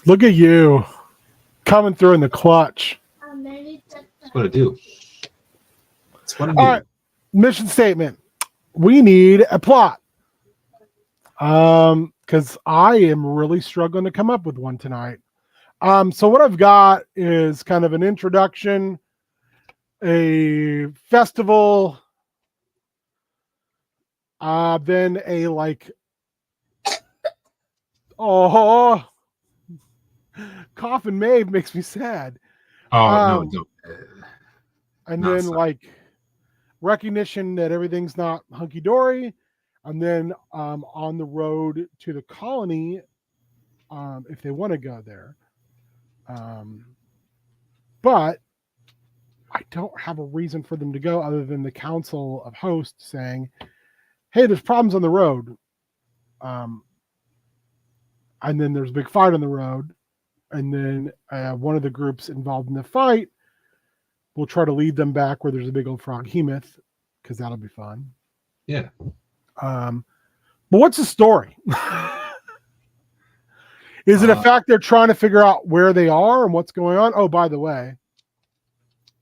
Look at you coming through in the clutch. That's what I do. That's what I do. All right. Mission statement. We need a plot. Because I am really struggling to come up with one tonight. So what I've got is kind of an introduction, a festival, then a like, Coffin Maeve makes me sad. Oh, no, don't. And No, then sorry. like recognition that everything's not hunky dory, and then on the road to the colony, if they want to go there. But I don't have a reason for them to go other than the council of hosts saying, "Hey, there's problems on the road." And then there's a big fight on the road, and then one of the groups involved in the fight will try to lead them back where there's a big old frog hemoth, because that'll be fun. Yeah. But what's the story? Is it a fact they're trying to figure out where they are and what's going on? Oh, by the way,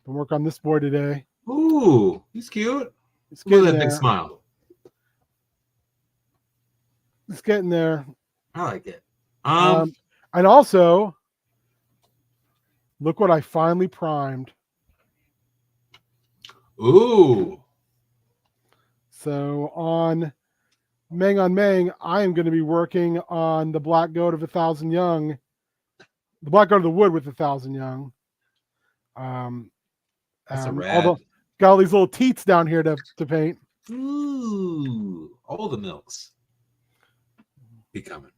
I work on this boy today. Ooh, he's cute. It's Look getting at that there. big smile. It's getting there. I like it. And also, look what I finally primed. Ooh. So on Mang, I am going to be working on the Black Goat of 1,000 Young, the Black Goat of the Wood with 1,000 Young. That's a rad. Got all these little teats down here to paint. Ooh, all the milks be coming.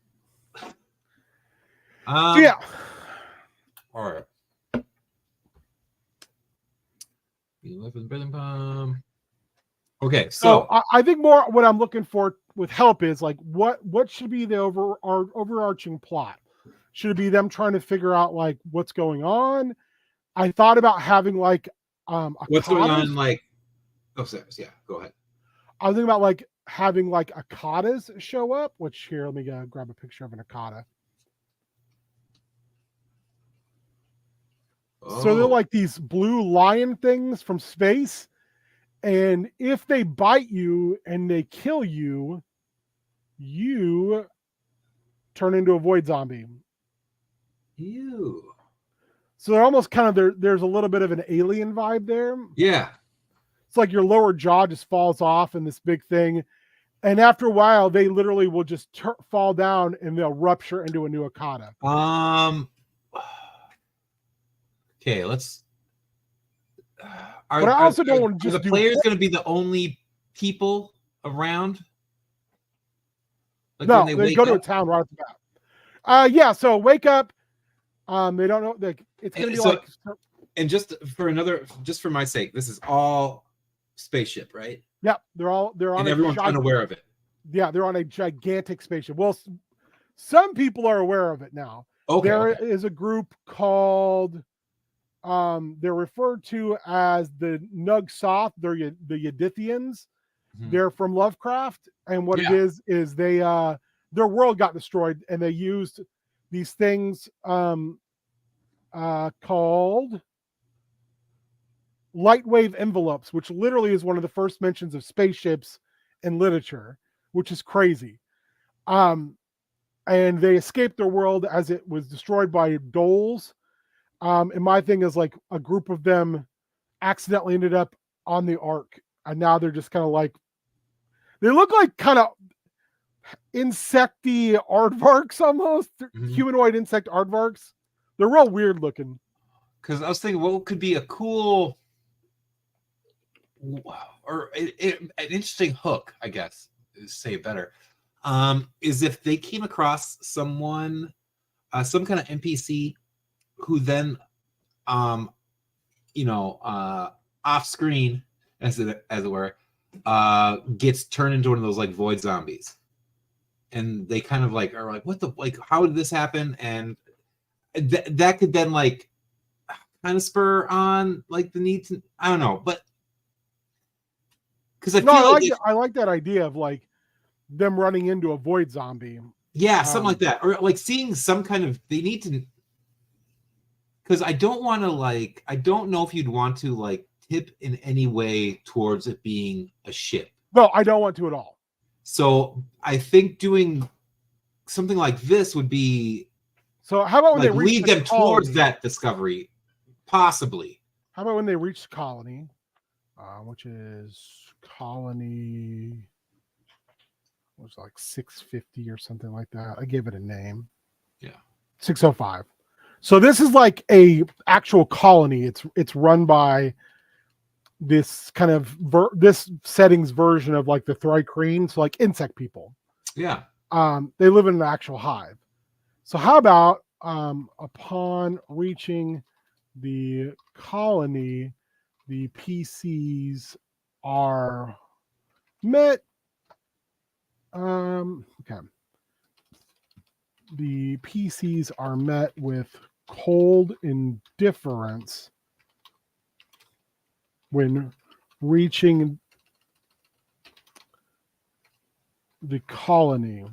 Yeah. All right. Okay, so I think more what I'm looking for with help is like what should be the overarching plot? Should it be them trying to figure out like what's going on? I thought about having like what's going on, like, oh, sorry, yeah, go ahead. I was thinking about like having like akatas show up, which here, let me grab a picture of an akata. Oh. So they're like these blue lion things from space, and if they bite you and they kill you, you turn into a void zombie. Ew. So they're almost kind of there's a little bit of an alien vibe there. Yeah. It's like your lower jaw just falls off in this big thing. And after a while, they literally will just fall down and they'll rupture into a new akata. Okay, let's. But I also don't want to just are the players going to be the only people around? Like no, they go to a town right off the bat. Yeah, so wake up. They don't know. Like it's going to be so, like. And just for my sake, this is all spaceship, right? Yeah, they're on. And everyone's unaware of it. Yeah, they're on a gigantic spaceship. Well, some people are aware of it now. Okay. There is a group called. They're referred to as the Nug Soth. They're the Yedithians. Mm-hmm. They're from Lovecraft, and what it is they their world got destroyed, and they used these things called light wave envelopes, which literally is one of the first mentions of spaceships in literature, which is crazy. And they escaped their world as it was destroyed by doles. And my thing is like a group of them accidentally ended up on the Ark, and now they're just kind of like, they look like kind of insecty aardvarks almost, humanoid insect aardvarks. They're real weird looking. Because I was thinking, what could be a cool or an interesting hook, I guess, say it better, is if they came across someone, some kind of NPC who then, off screen, as it were, gets turned into one of those like void zombies, and they kind of like are like, what the, like, how did this happen? And that could then like kind of spur on like the need to, I don't know, but because I like that idea of like them running into a void zombie. Yeah, something like that, or like seeing some kind of. They need to, because I don't want to like. I don't know if you'd want to like tip in any way towards it being a ship. No, I don't want to at all. So I think doing something like this would be. So how about when like they reach lead the them colony? towards that discovery, possibly. How about when they reach the colony, which is colony, was like 650 or something like that. I gave it a name. Yeah. 605. So this is like a actual colony. It's run by this kind of this settings version of like the Thri-Kreen, so like insect people. Yeah. They live in an actual hive. So how about upon reaching the colony, the PCs are met. Okay. The PCs are met with cold indifference when reaching the colony.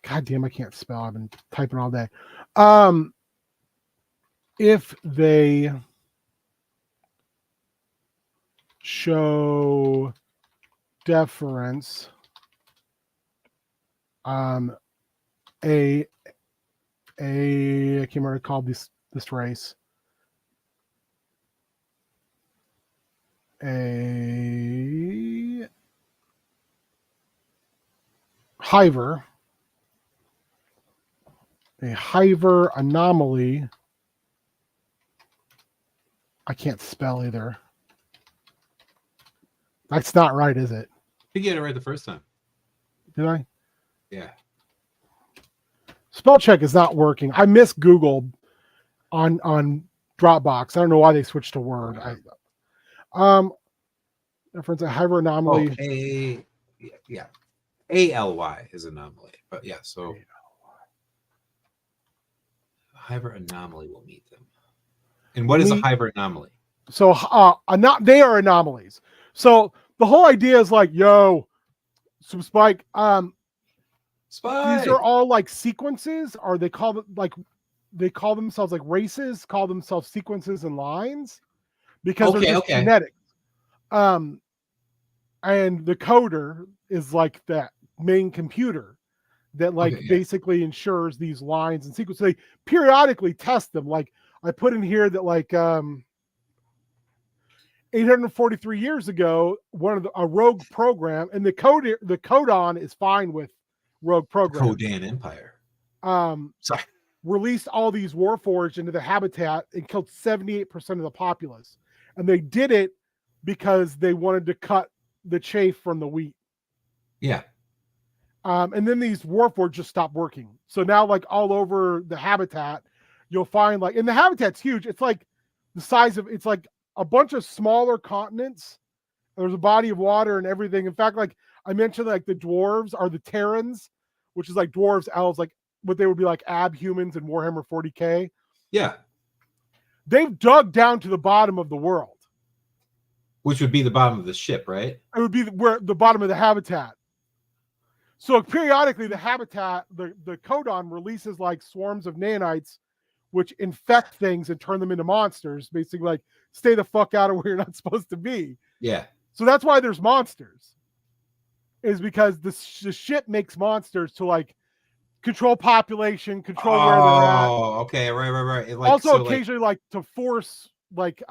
God damn, I can't spell. I've been typing all day. If they show deference, I can't remember what it's called this race. A hiver. A hiver anomaly. I can't spell either. That's not right, is it? You get it right the first time. Did I? Yeah. Spell check is not working. I miss Google on Dropbox. I don't know why they switched to Word. Reference a hiver anomaly. Yeah. ALY is anomaly. But yeah, so hiver anomaly will meet them. And what is a hiver anomaly? So they are anomalies. So the whole idea is like, yo, some Spike. Spike. These are all like sequences, or they call themselves like races, call themselves sequences and lines, because they're just genetic. And the coder is like that main computer that basically ensures these lines and sequences. They periodically test them. Like I put in here that like 843 years ago, a rogue program, and the codon is fine with rogue program. Kodan Empire. Sorry. Released all these Warforged into the habitat and killed 78% of the populace. And they did it because they wanted to cut the chaff from the wheat. Yeah. And then these Warforged just stopped working. So now like all over the habitat, you'll find like, and the habitat's huge. It's like the size of, it's like a bunch of smaller continents. There's a body of water and everything. In fact, like I mentioned, like the dwarves are the Terrans, which is like dwarves, elves, like what they would be like abhumans in Warhammer 40K. Yeah. They've dug down to the bottom of the world. Which would be the bottom of the ship, right? It would be where the bottom of the habitat. So periodically the habitat, the codon releases like swarms of nanites, which infect things and turn them into monsters. Basically like stay the fuck out of where you're not supposed to be. Yeah. So that's why there's monsters. Is because the ship makes monsters to like control population, control where they're at. Oh, okay, right. Like, also so occasionally like to force like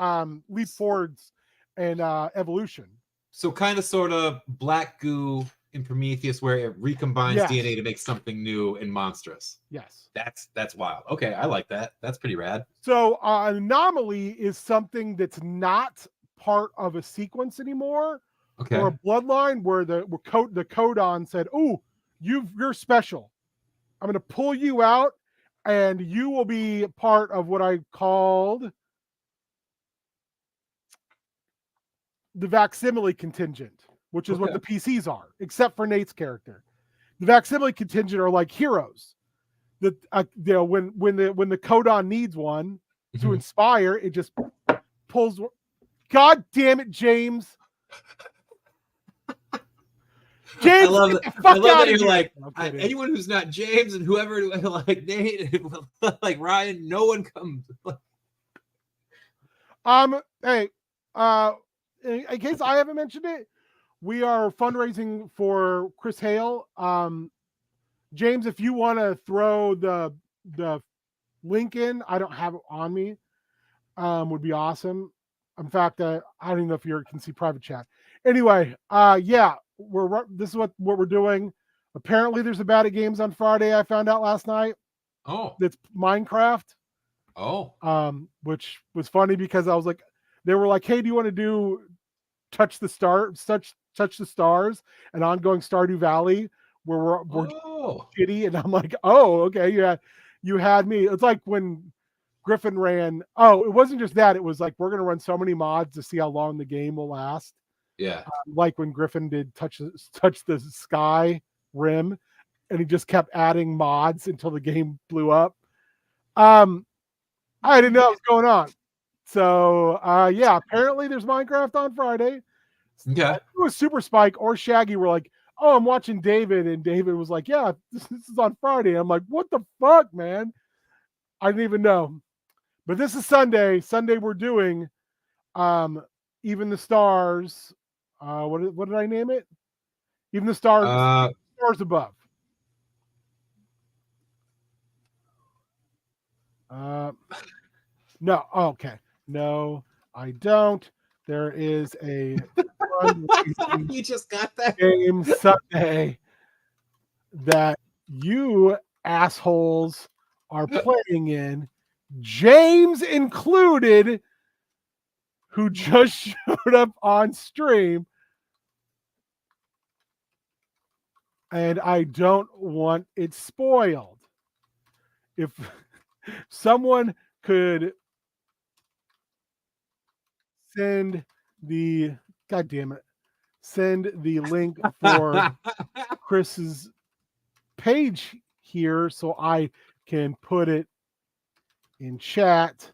leap forwards and evolution. So kind of sort of black goo in Prometheus where it recombines DNA to make something new and monstrous. Yes. That's wild. Okay, I like that. That's pretty rad. So an anomaly is something that's not part of a sequence anymore. Okay. Or a bloodline where the codon said, "Oh, you're special. I'm going to pull you out, and you will be part of what I called the facsimile contingent, which is what the PCs are, except for Nate's character. The facsimile contingent are like heroes. That when the codon needs one to inspire, it just pulls. God damn it, James! James, love get that. the fuck I love out that of you're here. like I'm kidding. anyone who's not James and whoever like Nate, like Ryan, no one comes. Hey, in case I haven't mentioned it, we are fundraising for Chris Hale. James, if you want to throw the link in, I don't have it on me. Would be awesome. In fact, I don't even know if you can see private chat. Anyway, yeah, this is what we're doing. Apparently, there's a bat at games on Friday. I found out last night. Oh, That's Minecraft. oh, Which was funny because I was like, they were like, "Hey, do you want to do touch the stars, and ongoing Stardew Valley where we're oh, shitty?" And I'm like, "Oh, okay, yeah, you had me." It's like when Griffin ran. Oh, it wasn't just that. It was like we're gonna run so many mods to see how long the game will last. yeah. Like when Griffin did touch the sky rim, and he just kept adding mods until the game blew up. I didn't know what was going on. So yeah, apparently there's Minecraft on Friday. Okay. It was Super Spike or Shaggy were like, "Oh, I'm watching David," and David was like, "Yeah, this is on Friday." I'm like, "What the fuck, man?" I didn't even know. But this is Sunday. Sunday we're doing Even the Stars. What did I name it? Even the stars above. No, okay. No, I don't. There is a fundraising You just got that. game Sunday that you assholes are playing in, James included, who just showed up on stream. And I don't want it spoiled. If someone could send the send the link for Chris's page here so I can put it in chat,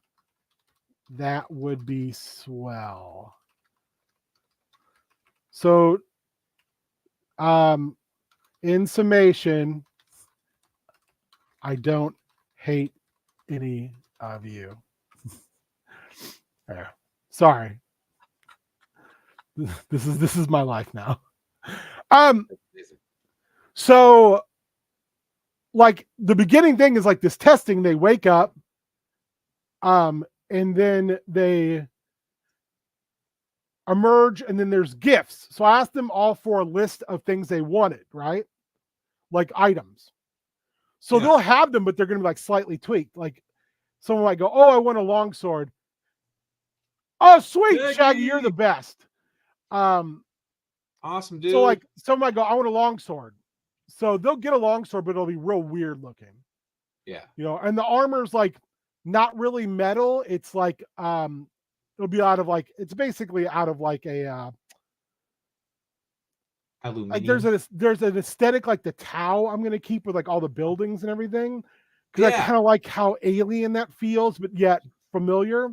that would be swell. So in summation, I don't hate any of you. There. Sorry. This is my life now. So like the beginning thing is like this testing, they wake up, and then they emerge, and then there's gifts. So I asked them all for a list of things they wanted, right? Like items. So they'll have them, but they're gonna be like slightly tweaked. Like someone might go, "Oh, I want a longsword." Oh, sweet, Shaggy, you're the best. Awesome, dude. So like someone might go, "I want a longsword." So they'll get a longsword, but it'll be real weird looking. Yeah. You know, and the armor's like not really metal. It's like it'll be out of like, it's basically out of like a Aluminum. like there's an aesthetic like the Tau I'm gonna keep with like all the buildings and everything. Because I kind of like how alien that feels, but yet familiar.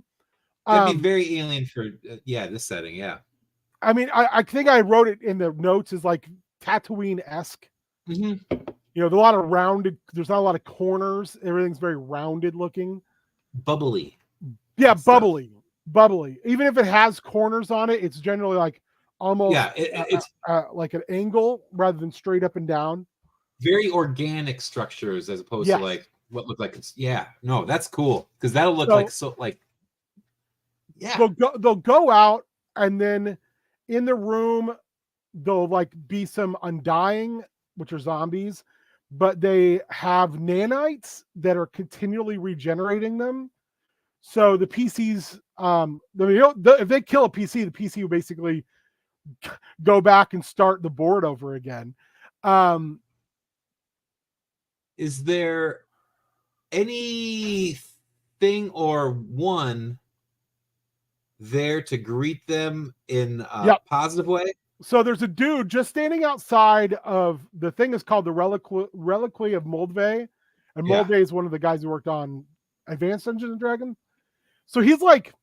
That'd be very alien for this setting. Yeah. I mean, I think I wrote it in the notes as like Tatooine-esque. Mm-hmm. You know, there's a lot of rounded. There's not a lot of corners. Everything's very rounded looking. Bubbly. Yeah, bubbly. Even if it has corners on it, it's generally like almost it's like an angle rather than straight up and down. Very organic structures as opposed to like what look like it's no, that's cool because that'll look they'll go out, and then in the room there'll like be some undying, which are zombies, but they have nanites that are continually regenerating them. So the PCs, if they kill a PC, the PC will basically go back and start the board over again. Is there anything or one there to greet them in a positive way? So there's a dude just standing outside of the thing is called the Reliquary of Moldvay. And Moldvay is one of the guys who worked on Advanced Dungeons and Dragons. So he's like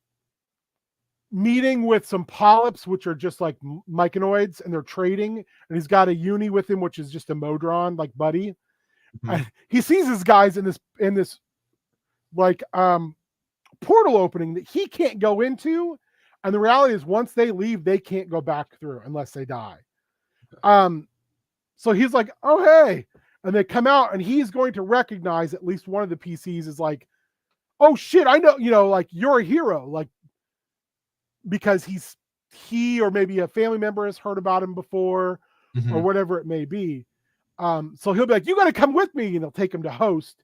meeting with some polyps, which are just like myconoids, and they're trading. And he's got a uni with him, which is just a Modron, like Buddy. And he sees his guys in this like portal opening that he can't go into. And the reality is, once they leave, they can't go back through unless they die. So he's like, oh, hey. And they come out, and he's going to recognize at least one of the PCs is like, oh, shit, I know, like, you're a hero. Like, because he or maybe a family member has heard about him before or whatever it may be. So he'll be like, you got to come with me. And they'll take him to Host,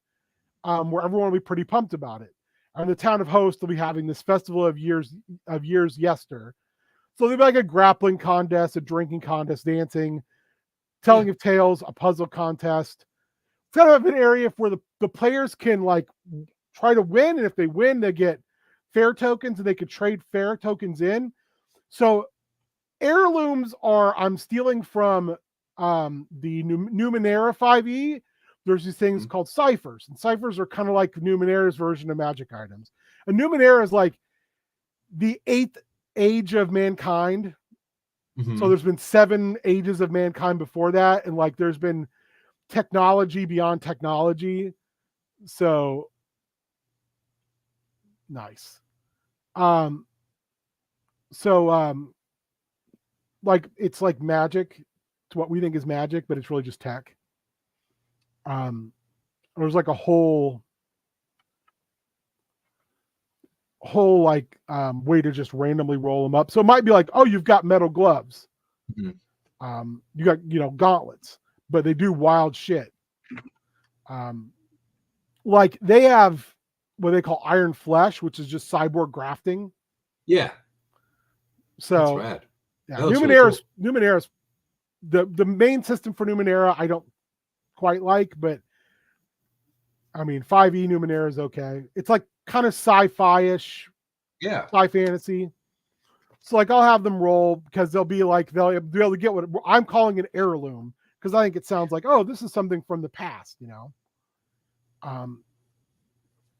where everyone will be pretty pumped about it. And the town of Host will be having this festival of years yester. So there'll be like a grappling contest, a drinking contest, dancing, telling of tales, a puzzle contest. It's kind of an area where the players can like try to win. And if they win, they get fair tokens, and they could trade fair tokens in. So heirlooms I'm stealing from the Numenera 5e. There's these things called ciphers, and ciphers are kind of like Numenera's version of magic items. And Numenera is like the 8th age of mankind. So there's been 7 ages of mankind before that, and like there's been technology beyond technology. So nice. Like it's like magic. It's what we think is magic, but it's really just tech. There's like a whole like way to just randomly roll them up. So it might be like, oh, you've got metal gloves. You got gauntlets, but they do wild shit. Like they have what they call iron flesh, which is just cyborg grafting. Yeah. So that's rad. Yeah, Numenera's Numenera's the main system for Numenera I don't quite like, but I mean 5e Numenera is okay. It's like kind of sci-fi-ish, sci fantasy. So like I'll have them roll because they'll be able to get what I'm calling an heirloom, because I think it sounds like, oh, this is something from the past,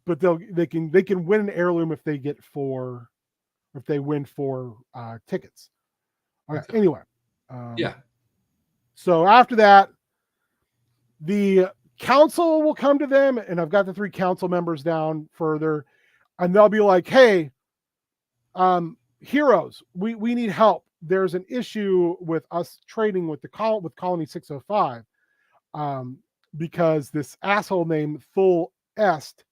But they can win an heirloom if they win 4 tickets. All right. Anyway. So after that, the council will come to them, and I've got the 3 council members down further, and they'll be like, hey, heroes, we need help. There's an issue with us trading with Colony 605, because this asshole named Thul Est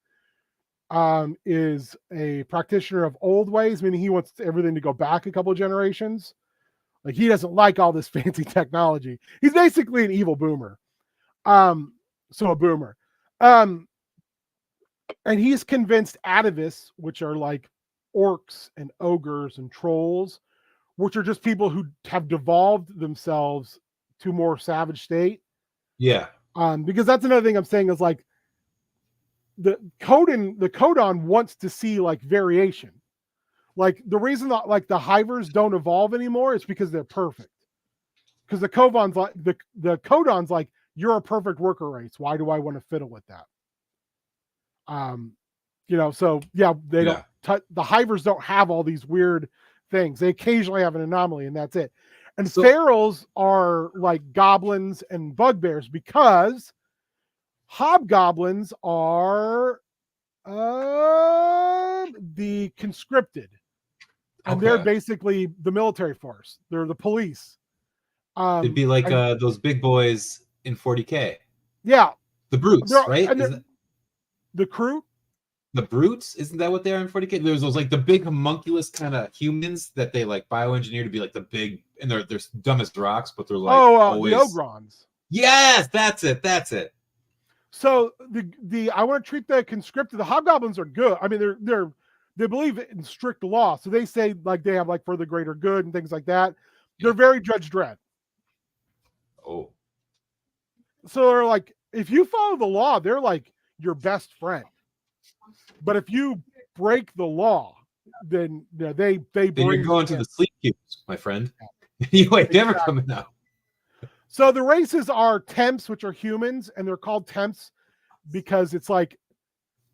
is a practitioner of old ways, meaning he wants everything to go back a couple of generations. Like he doesn't like all this fancy technology. He's basically an evil boomer. So a boomer. And he's convinced atavists, which are like orcs and ogres and trolls, which are just people who have devolved themselves to a more savage state. Yeah. Because that's another thing I'm saying is like the Codon wants to see like variation. Like the reason that like the Hivers don't evolve anymore is because they're perfect. Because the Codon's like, you're a perfect worker race. Why do I want to fiddle with that? So yeah, they don't. The Hivers don't have all these weird things. They occasionally have an anomaly, and that's it. And ferals are like goblins and bugbears because hobgoblins are the conscripted. And they're basically the military force. They're the police. It'd be like those big boys in 40K. Yeah. The brutes, right? The crew? The brutes? Isn't that what they are in 40K? There's those like the big homunculus kind of humans that they like bioengineer to be like the big, and they're dumb as rocks, but they're like always... the Ogrons. Yes, that's it. So I want to treat the conscripted. The hobgoblins are good. I mean, they believe in strict law, so they say like they have like for the greater good and things like that. They're very Judge Dredd. Oh. So they're like, if you follow the law, they're like your best friend. But if you break the law, then they bring. Then you're going to the sleep cubes, my friend. You ain't never coming out. So the races are temps, which are humans, and they're called temps because it's like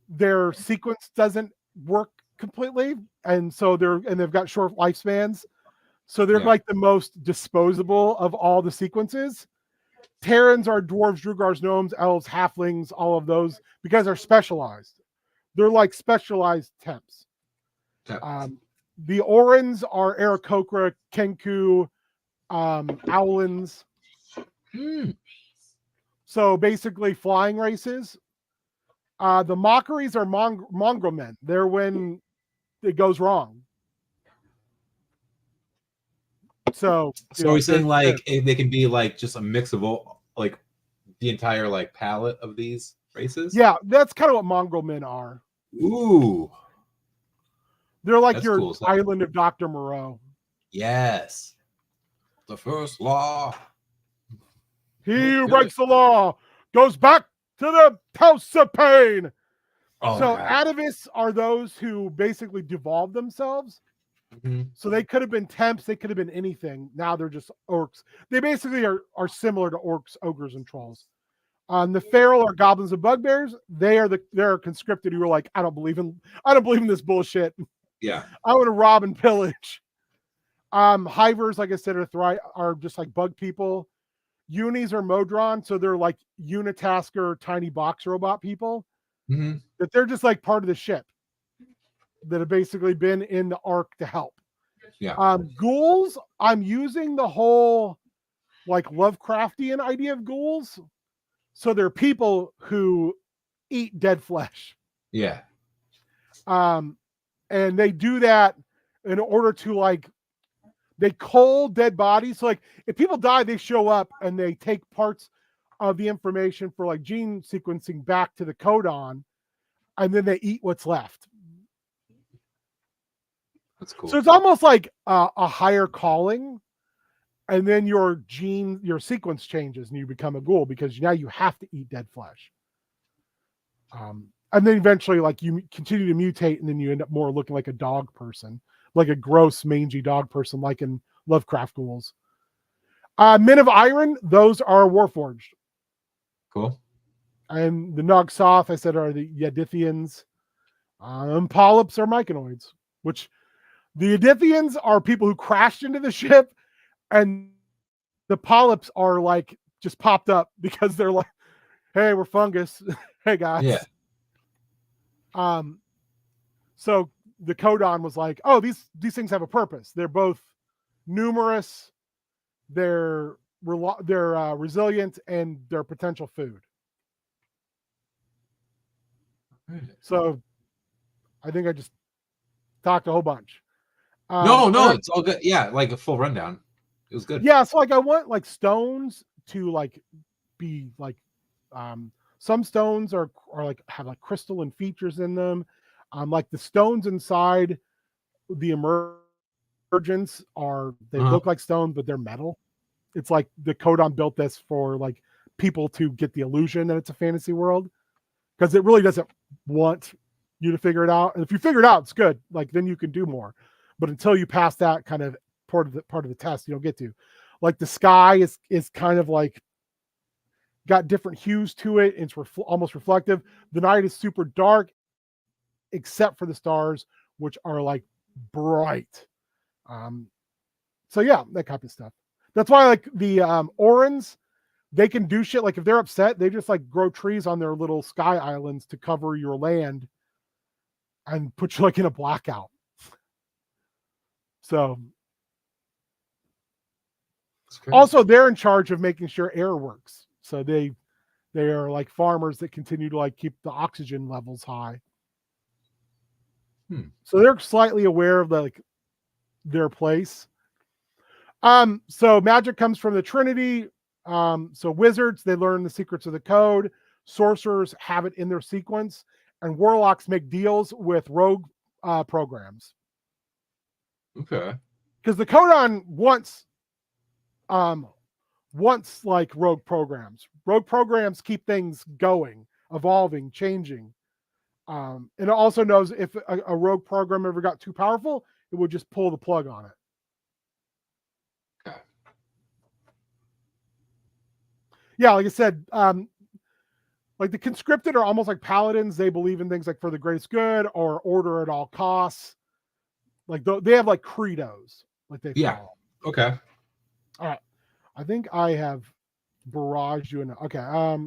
their sequence doesn't work completely, and so they've got short lifespans. So they're Yeah. like the most disposable of all the sequences. Terrans are dwarves, Drugars, gnomes, elves, halflings, all of those, because they're specialized. They're like specialized temps. Yeah. The Orans are Aarakocra, Kenku, Owlins. So basically flying races. The Mockeries are mongrel men. They're when it goes wrong. So, So are we saying like they're- they can be like just a mix of all, like the entire like palette of these races? yeah, that's kind of what mongrel men are. Ooh, They're like that's your cool. So, island of Dr. Moreau. yes, the first law. He who Okay. breaks the law goes back to the house of pain. Oh So god. atavists are those who basically devolve themselves. Mhm. So they could have been temps, they could have been anything. Now they're just orcs. They basically are similar to orcs, ogres, and trolls. The feral are goblins and bugbears. They're conscripted who are like, I don't believe in this bullshit. Yeah. I want to rob and pillage. Hivers, like I said, are just like bug people. Unis are Modron, so they're like unitasker, tiny box robot people. Mhm. That they're just like part of the ship that have basically been in the arc to help. Yeah. Ghouls, I'm using the whole like Lovecraftian idea of ghouls. So they're people who eat dead flesh. Yeah. And they do that in order to like they cull dead bodies. So like if people die, they show up and they take parts of the information for like gene sequencing back to the codon, and then they eat what's left. That's cool. So it's almost like a higher calling, and then your sequence changes and you become a ghoul because now you have to eat dead flesh. And then eventually, like you continue to mutate, and then you end up more looking like a dog person, like a gross, mangy dog person, like in Lovecraft ghouls. Men of Iron, those are Warforged. Cool. And the Nogsoth, I said, are the Yadithians. Polyps are Myconoids, which the Yadithians are people who crashed into the ship, and the polyps are like just popped up because they're like, hey, we're fungus. Hey guys. Yeah. So the codon was like, oh, these things have a purpose. They're both numerous, they're resilient, and they're potential food. So I think I just talked a whole bunch. No, it's all good. Yeah, like a full rundown. It was good. Yeah, so like I want like stones to like be like some stones are like have like crystalline features in them. Like the stones inside the emergence they look like stone, but they're metal. It's like the codon built this for like people to get the illusion that it's a fantasy world, because it really doesn't want you to figure it out. And if you figure it out, it's good. Like then you can do more. But until you pass that kind of part of the test, you don't get to. Like the sky is kind of like got different hues to it. It's almost reflective. The night is super dark, except for the stars, which are like bright. So yeah, that kind of stuff. That's why like the Orans, they can do shit. Like if they're upset, they just like grow trees on their little sky islands to cover your land and put you like in a blackout. So also they're in charge of making sure air works. So they are like farmers that continue to like keep the oxygen levels high. So they're slightly aware of like their place. So magic comes from the Trinity. So wizards, they learn the secrets of the code. Sorcerers have it in their sequence, and warlocks make deals with rogue programs. Okay. Because the codon wants like rogue programs. Rogue programs keep things going, evolving, changing. And it also knows if a rogue program ever got too powerful, it would just pull the plug on it. Yeah, like I said, like the conscripted are almost like paladins. They believe in things like for the greatest good or order at all costs. Like they have like credos, like they Yeah. follow. Okay. All right, I think I have barraged you enough. Okay. All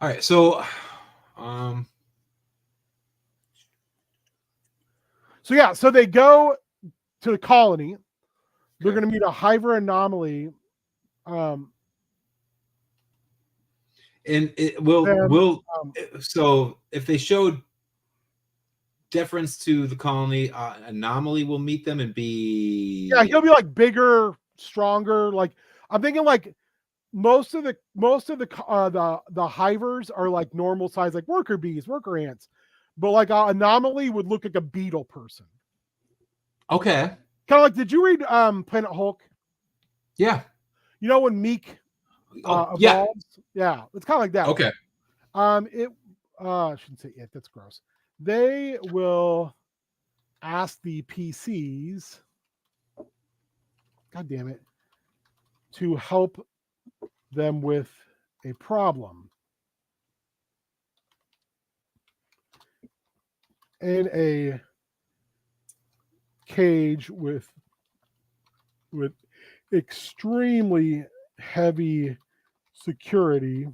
right. So, So yeah, so they go to the colony. They're okay. going to meet a Hiver anomaly. Um, And it then, will um, so if they showed deference to the colony, anomaly will meet them and yeah, he'll be be like bigger, stronger. Like I'm thinking, like most of the the hivers are like normal size, like worker bees, worker ants, but like anomaly would look like a beetle person. okay. Kind of like, did you read Planet Hulk? Yeah. You know when Meek Oh, yeah. evolves? Yeah, it's kind of like that. Okay. It I shouldn't say it. That's gross. They will ask the PCs, God damn it, to help them with a problem. In a cage with extremely heavy security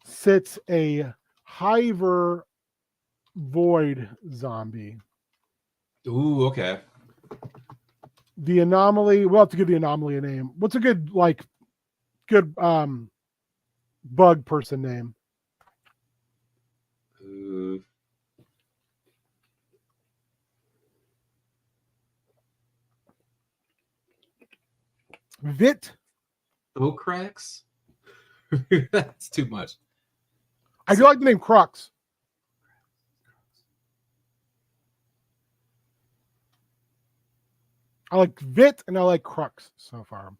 sits a Hiver void zombie. Ooh, okay. The anomaly, we'll have to give the anomaly a name. What's a good bug person name? Uh, Vit. toe cracks? That's too much. I do like the name Crux. I like Vit and I like Crux so far.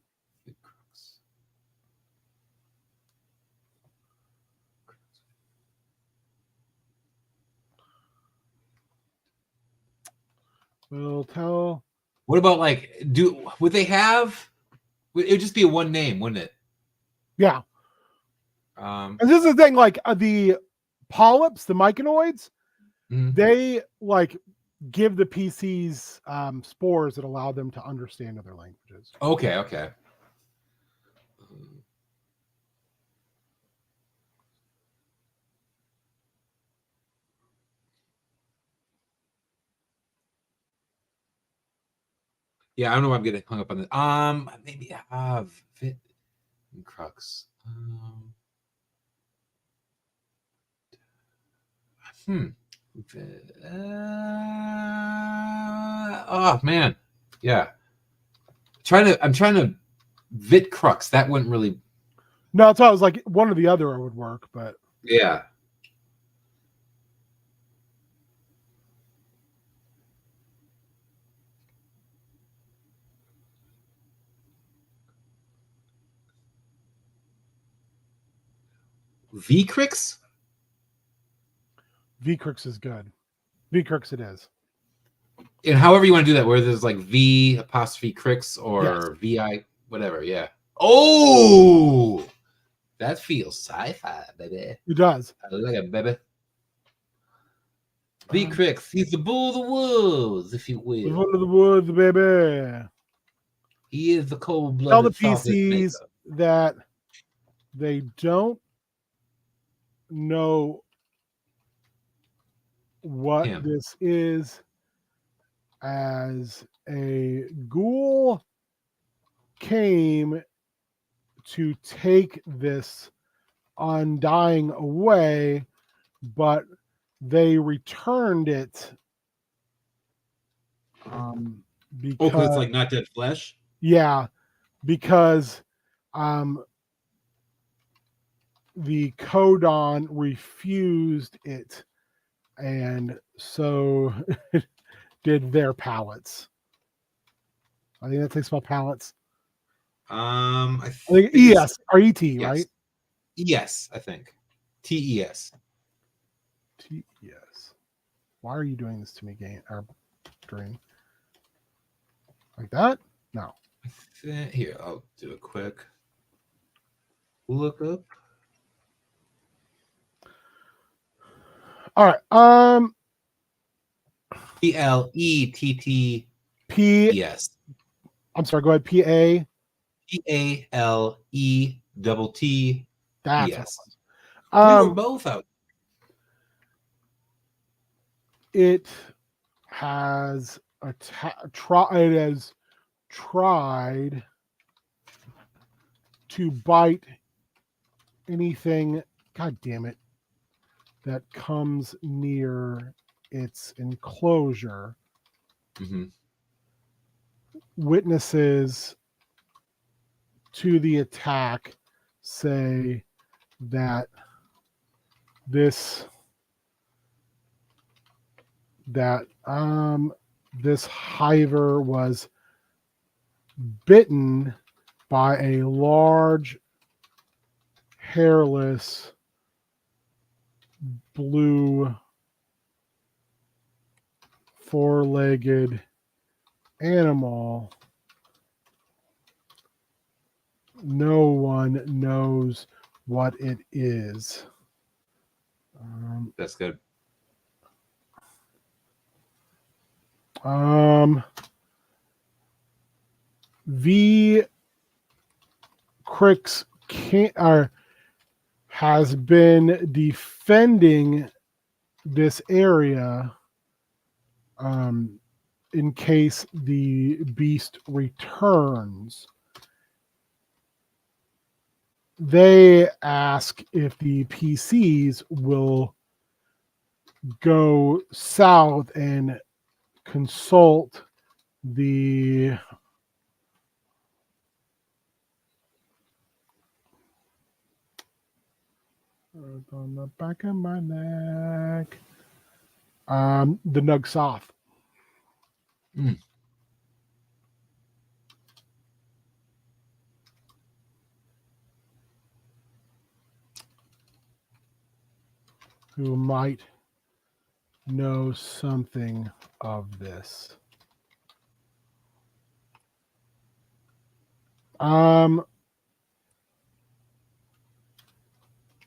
We'll tell. What about like would they have it would just be a one name, wouldn't it? Yeah. And this is the thing, like the polyps, the myconoids, they like give the PCs spores that allow them to understand other languages. Okay. Yeah, I don't know why I'm getting hung up on this. Maybe Fit and Crux. Oh man, yeah. I'm trying to Vit Crux. That wouldn't really. No, so I was like one or the other would work, but Yeah. V-Crix? V-Crix is good. V-Crix it is. And however you want to do that, whether there's like V apostrophe Crix or Yes. VI, whatever. Yeah. Oh, that feels sci-fi, baby. It does. I like it, baby. V-Crix, he's the bull of the woods, if you will. One of the woods, baby. He is the Tell cold-blooded the PCs that they don't know what this is, as a ghoul came to take this undying away, but they returned it because it's like not dead flesh. Yeah, because the codon refused it, and so did their pallets. I think that's how they spell pallets. I think ES or ET, yes. Right? Yes, I think TES. TES. Why are you doing this to me, game or dream? Like that? No. Here, I'll do it quick. Look up. All right. P-L-E-T-T-E-S. P. I'm sorry. Go ahead. P-A. That's what it P-A-L-E-T-T-E-S. was. We were both out. It has it has tried to bite anything, god damn it, that comes near its enclosure. Mm-hmm. Witnesses to the attack say that this hiver was bitten by a large, hairless, blue, four-legged animal. No one knows what it is. That's good. V. Crix has been defending this area in case the beast returns. They ask if the PCs will go south and consult the on the back of my neck. The Nug Soth. Mm. Who might know something of this.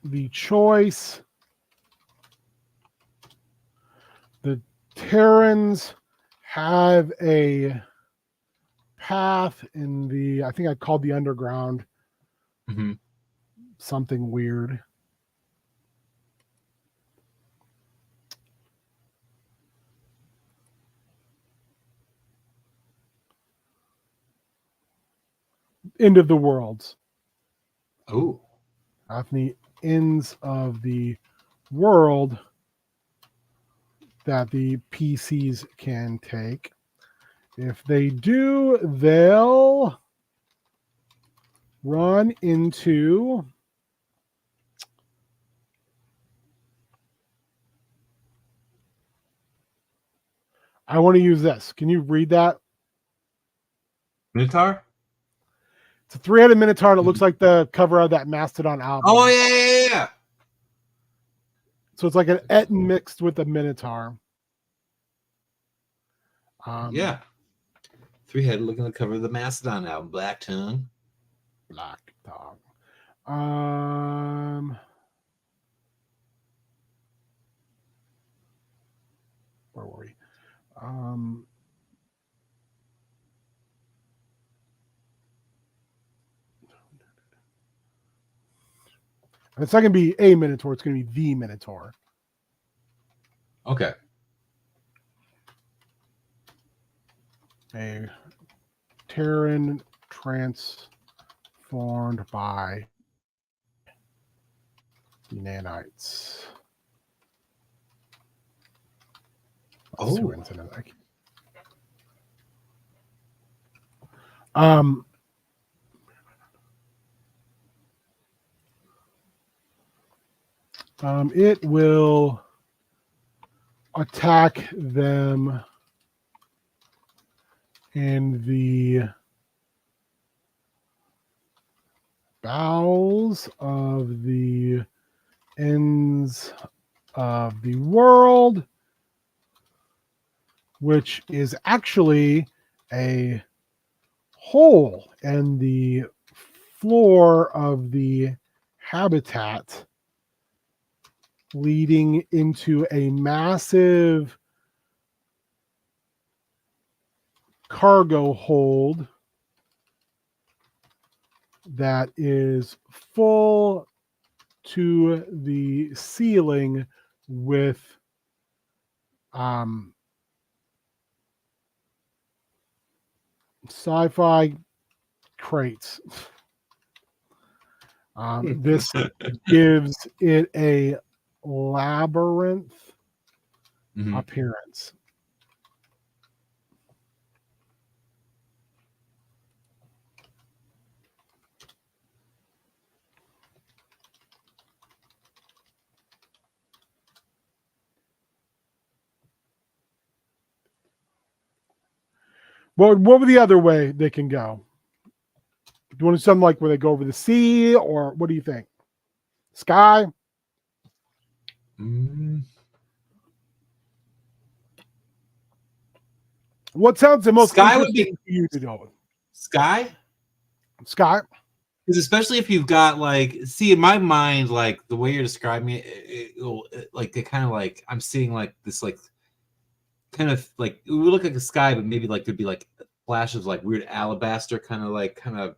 The choice, the Terrans have a path in the, I think I called the underground, Mm-hmm. something weird. End of the worlds. Oh. At the ends of the world that the PCs can take. If they do, they'll run into I want to use this. Can you read that? Minotaur? It's a 3-headed Minotaur. It looks like the cover of that Mastodon album. Oh, yeah. So it's like an Etten mixed with a Minotaur. Yeah. 3-headed looking at the cover of the Mastodon album. Black Tongue. Black Tongue. Where were we? It's not going to be a Minotaur. It's going to be the Minotaur. Okay. A Terran transformed by the nanites. That's Oh. It will attack them in the bowels of the ends of the world, which is actually a hole in the floor of the habitat leading into a massive cargo hold that is full to the ceiling with sci-fi crates. This gives it a labyrinth appearance. What would the other way they can go? Do you want something like where they go over the sea, or what do you think? Sky? What sounds the most Sky interesting would to you to do? Sky? Sky? Because especially if you've got like, see, in my mind, like the way you're describing it, like it kind of like I'm seeing like this like kind of like it would look like a sky, but maybe like there'd be like flashes like weird alabaster kind of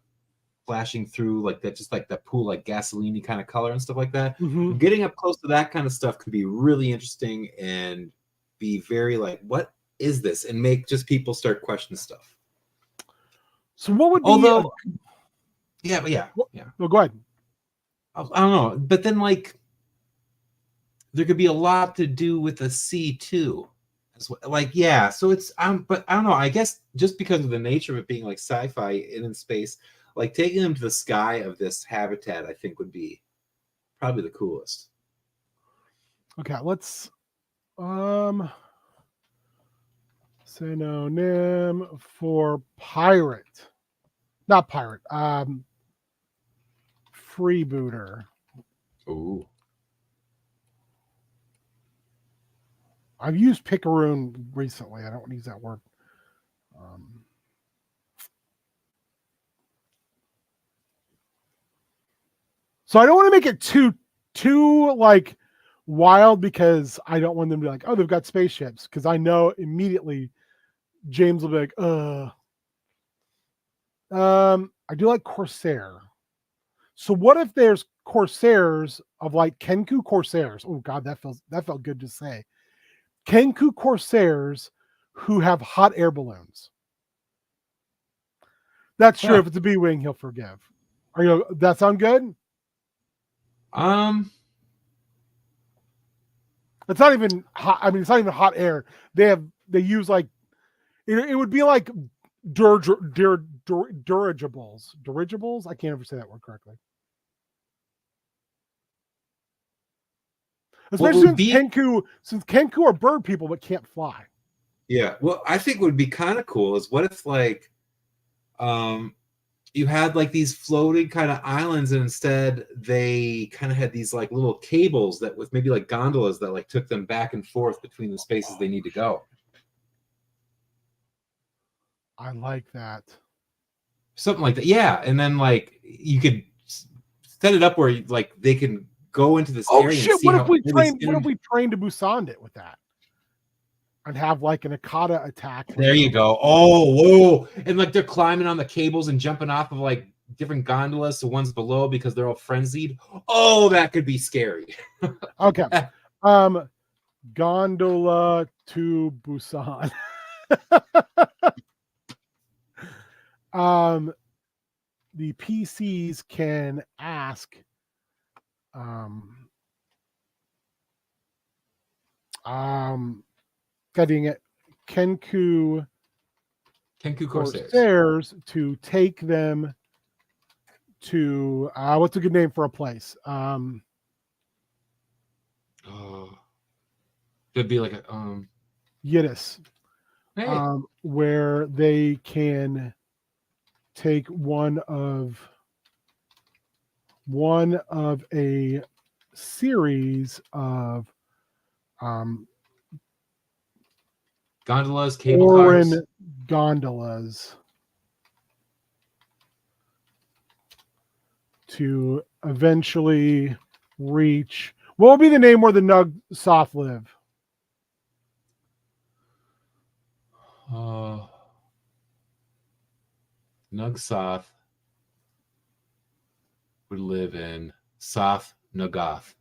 flashing through like that, just like that pool like gasoline kind of color and stuff like that. Mm-hmm. Getting up close to that kind of stuff could be really interesting and be very like, what is this? And make just people start questioning stuff. So what would be? Although, yeah. No, go ahead. I don't know, but then like there could be a lot to do with the sea too. Like, yeah, so it's but I don't know. I guess just because of the nature of it being like sci-fi and in space, like taking them to the sky of this habitat, I think would be probably the coolest. Okay, let's synonym for pirate. Not pirate. Freebooter. Ooh. I've used picaroon recently. I don't want to use that word. So I don't want to make it too like wild, because I don't want them to be like, oh, they've got spaceships, because I know immediately James will be like, I do like Corsair. So what if there's Corsairs of like Kenku Corsairs? Oh God, that felt good to say. Kenku Corsairs who have hot air balloons. That's true. If it's a B-wing, he'll forgive. That sound good? It's not even hot. I mean, it's not even hot air. They use like it would be like dirigibles. I can't ever say that word correctly. Especially since Kenku are bird people but can't fly. Yeah. Well, I think what would be kind of cool is what if like you had like these floating kind of islands, and instead they kind of had these like little cables that with maybe like gondolas that like took them back and forth between the spaces they need to go. I like that. Something like that. Yeah. And then like you could set it up where like they can go into this area shit, and see what how if we trained to Busan it with that? And have like an Akata attack. There you go. Oh, whoa. And like they're climbing on the cables and jumping off of like different gondolas to ones below because they're all frenzied. Oh, that could be scary. Okay. Gondola to Busan. The PCs can ask getting it Kenku Corsairs to take them to what's a good name for a place? It'd be like a Yiddis. hey. Where they can take one of a series of gondolas, cable cars, gondolas to eventually reach. What will be the name where the Nug Soth live? Nugsoth would live in Soth Nugoth.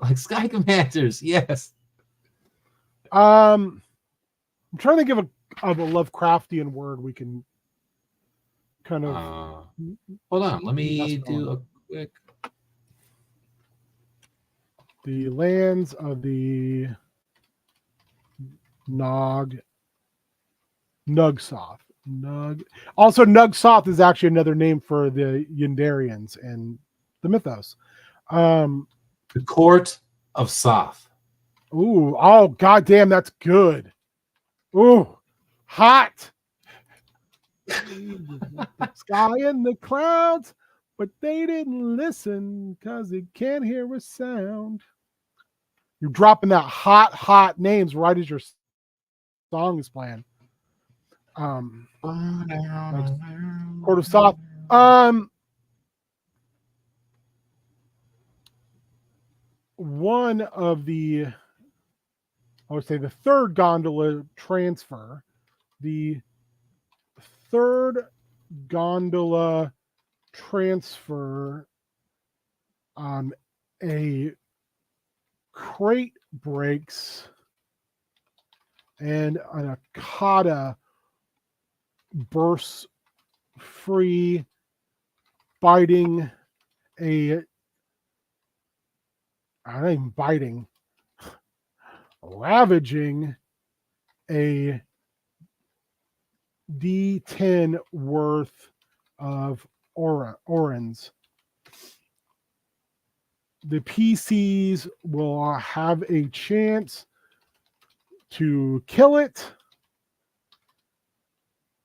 Like Sky Commanders, yes. I'm trying to think of a Lovecraftian word we can kind of hold on. Let me That's do a quick. the lands of the Nugsoth. Also, Nugsoth is actually another name for the Yendarians and the mythos. The Court of Soth. Ooh, oh goddamn, that's good. Ooh, hot. Sky and the clouds, but they didn't listen because they can't hear a sound. You're dropping that hot names right as your song is playing. Court of Soth. One of the, I would say, the third gondola transfer. The third gondola transfer, a crate breaks and an Akata bursts free, biting ravaging a D10 worth of orans. The PCs will have a chance to kill it.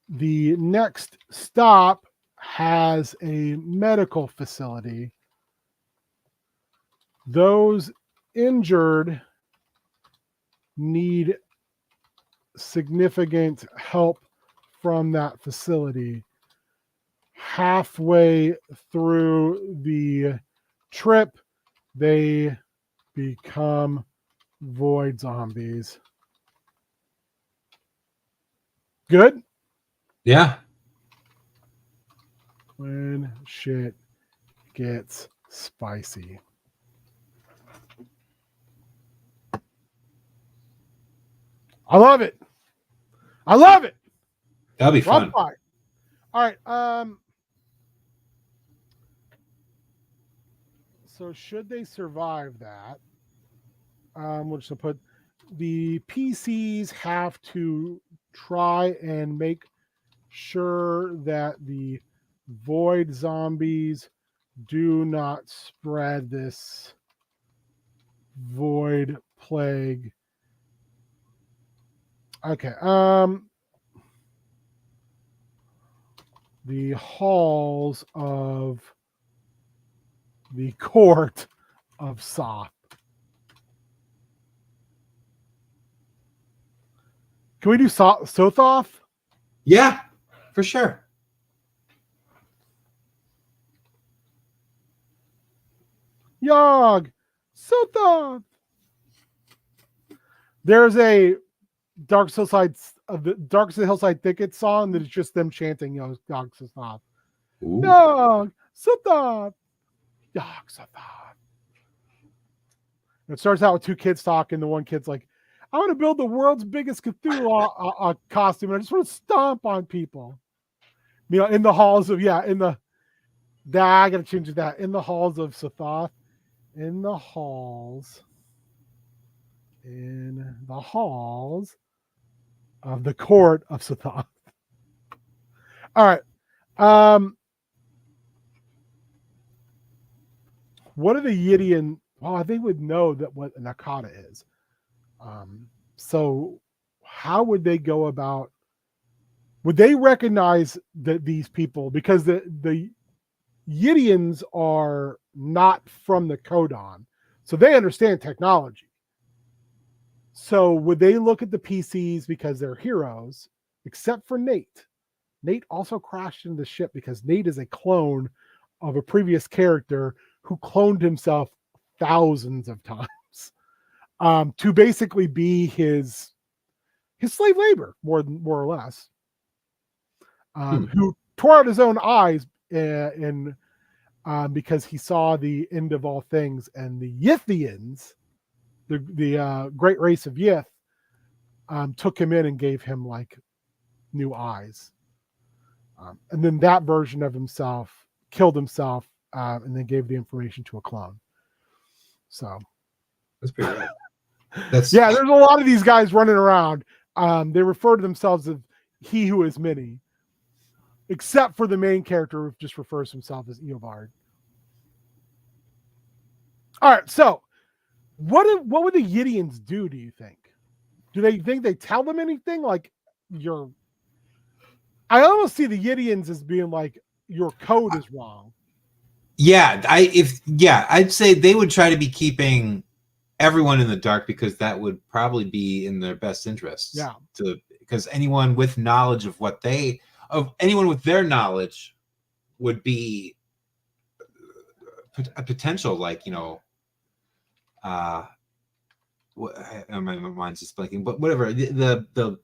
The next stop has a medical facility. Those injured need significant help from that facility. Halfway through the trip, they become void zombies. Good? Yeah. When shit gets spicy. I love it. I love it. That'll be fun. All right. So should they survive that, which will put the PCs have to try and make sure that the void zombies do not spread this void plague. Okay. The halls of the court of Soth. Can we do Sothoth? Yeah, for sure. Yog, Sothoth. There's a Dark Hillside of the Dark Hillside Thicket song that is just them chanting Yog Sothoth. Yog, Sothoth. Yog, Sothoth. It starts out with two kids talking. The one kid's like, I want to build the world's biggest Cthulhu costume, and I just want to stomp on people. You know, in the halls of, I gotta change that. In the halls of Sothoth. In the halls of the court of Sothoth. All right. What are the Yidian? Well, they would know that what an Akata is. So how would they go about? Would they recognize that these people, because the Yidians are not from the Codon, so they understand technology. So would they look at the PCs because they're heroes, except for Nate? Nate also crashed into the ship because Nate is a clone of a previous character who cloned himself thousands of times to basically be his slave labor, more or less, who tore out his own eyes because he saw the end of all things, and the Yithians, the great race of Yith, took him in and gave him like new eyes. And then that version of himself killed himself and then gave the information to a clone. So that's pretty right. There's a lot of these guys running around. They refer to themselves as he who is many, except for the main character who just refers to himself as Eobard. All right, so what would the Yidians do you think? Do they think they tell them anything? Like, I almost see the Yidians as being like, your code is wrong. Yeah, I'd say they would try to be keeping everyone in the dark because that would probably be in their best interests. Yeah. Because anyone with knowledge of anyone with their knowledge would be a potential, like, my mind's just blanking, but whatever, the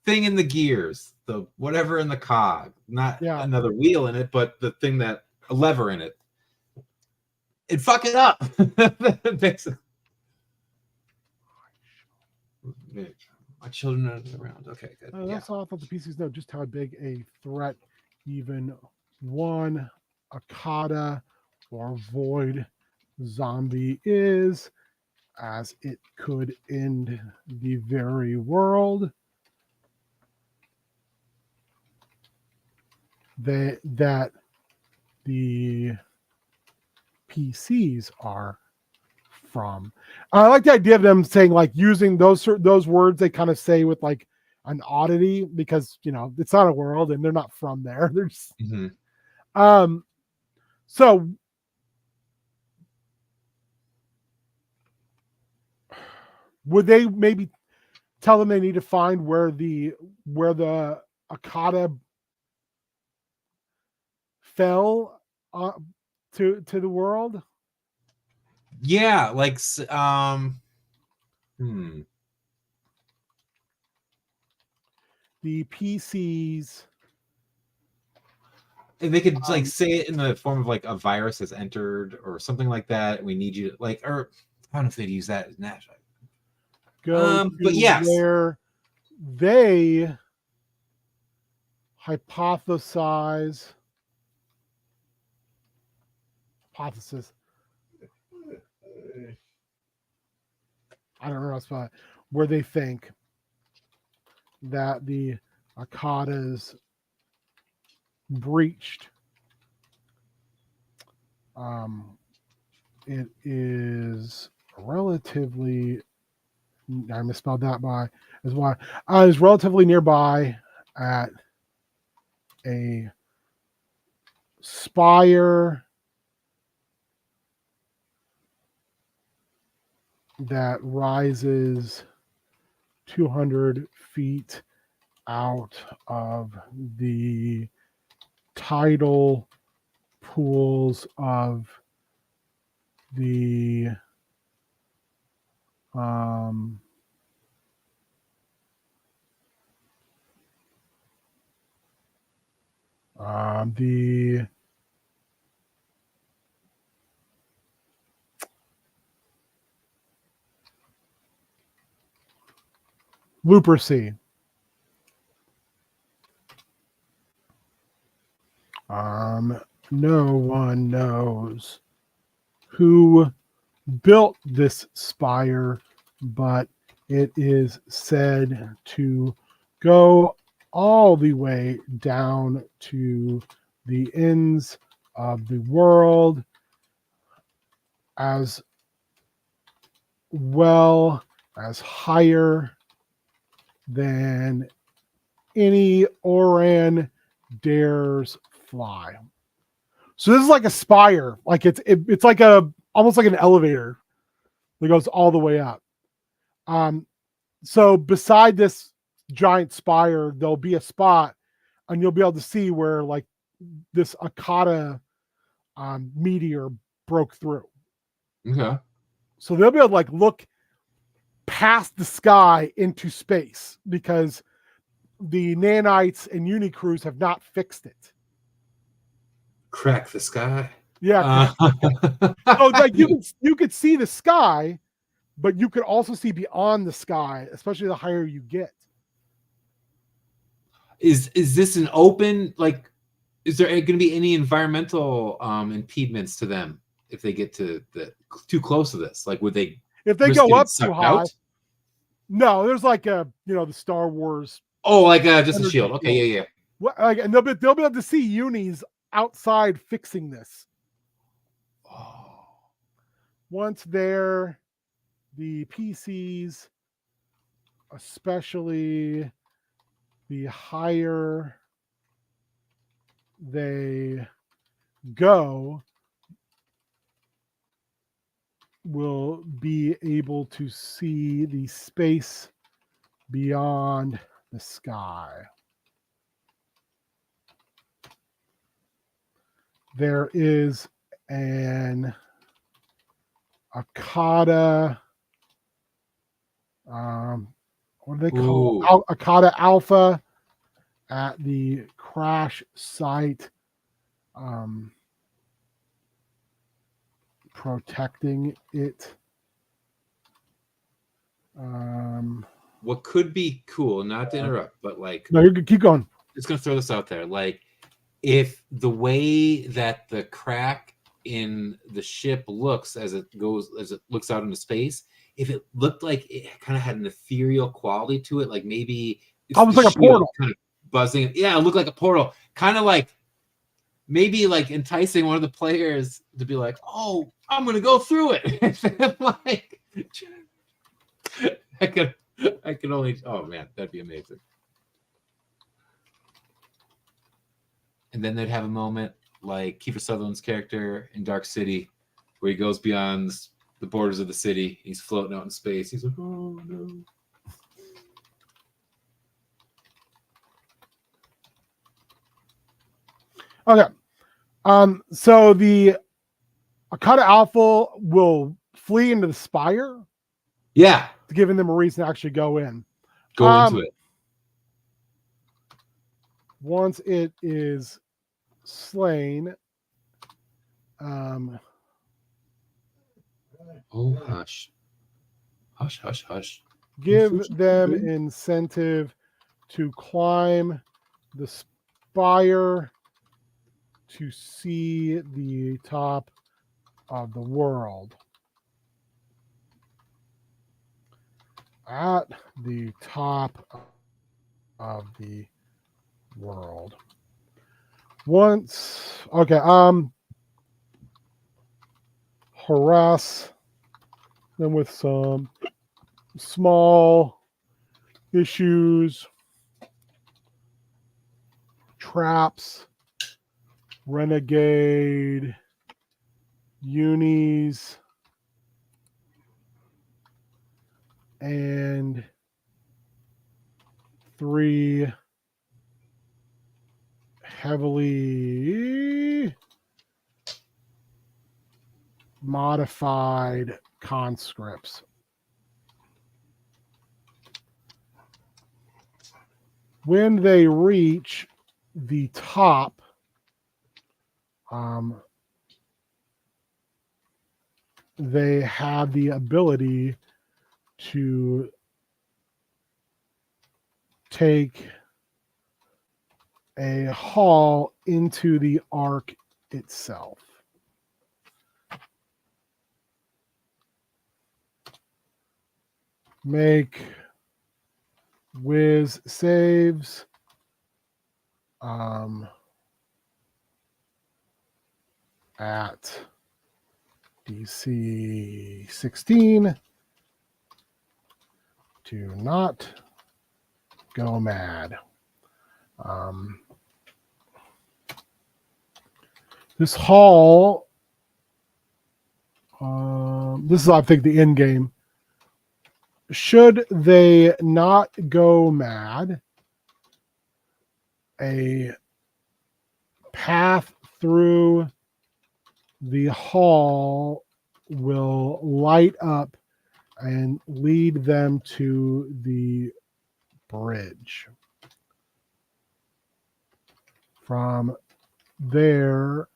thing in the gears, the whatever in the cog, not another wheel in it, but the thing that a lever in it. It'd fuck it up. My children are around. Okay, good. That's all. I thought the PCs know just how big a threat even one Akata or Void zombie is, as it could end the very world that the PCs are from. I like the idea of them saying, like, using those words they kind of say with like an oddity, because it's not a world and they're not from there. They're just, so would they maybe tell them they need to find where the Akata fell to the world? Yeah, like the PCs, they could like say it in the form of like a virus has entered or something like that. We need you to, like, or I don't know if they'd use that as national. But yes, where they hypothesis I don't know how to where they think that the Akatas breached. It is relatively, I misspelled that by as well. Is relatively nearby at a spire that rises 200 feet out of the tidal pools of the Looper Sea. No one knows who built this spire, but it is said to go all the way down to the ends of the world, as well as higher than any Oran dares fly. So this is like a spire, like it's like almost like an elevator that goes all the way up. So beside this giant spire, there'll be a spot, and you'll be able to see where like this Akata meteor broke through. Okay. So they'll be able to like look past the sky into space because the nanites and unicrews have not fixed it. Crack the sky. Yeah. So like you could see the sky, but you could also see beyond the sky, especially the higher you get. Is this an open, like, is there going to be any environmental impediments to them if they get to too close to this? Like, would they, if they risk go getting up too sucked high? out? No, there's like a the Star Wars. Oh, like just a energy shield. Okay, shield. yeah. And they'll be able to see unis outside fixing this. Oh. Once there, the PCs, especially the higher they go, will be able to see the space beyond the sky. There is an Akata, what do they call it? Akata Alpha at the crash site, protecting it. What could be cool, not to interrupt, but like, no, you can keep going. Just gonna throw this out there, like, if the way that the crack in the ship looks as it looks out into space, if it looked like it kind of had an ethereal quality to it, like maybe it's almost like a portal, kind of buzzing. Yeah, it looked like a portal, kind of like maybe like enticing one of the players to be like, "Oh, I'm gonna go through it." And then, like, I could only. Oh man, that'd be amazing. And then they'd have a moment like Kiefer Sutherland's character in Dark City, where he goes beyond the borders of the city. He's floating out in space. He's like, "Oh no." Okay. So the Akata Alpha will flee into the spire. Yeah. Giving them a reason to actually go in. Go into it. Once it is slain, oh, hush. Hush, hush, hush. Give them incentive to climb the spire to see the top of the world. At the top of the world. Once, okay, harass them with some small issues, traps, renegade, unis, and 3 heavily modified conscripts. When they reach the top, they have the ability to take a haul into the arc itself. Make whiz saves. At DC 16 to not go mad. This haul, this is, I think, the end game. should they not go mad, a path through the hall will light up and lead them to the bridge. From there,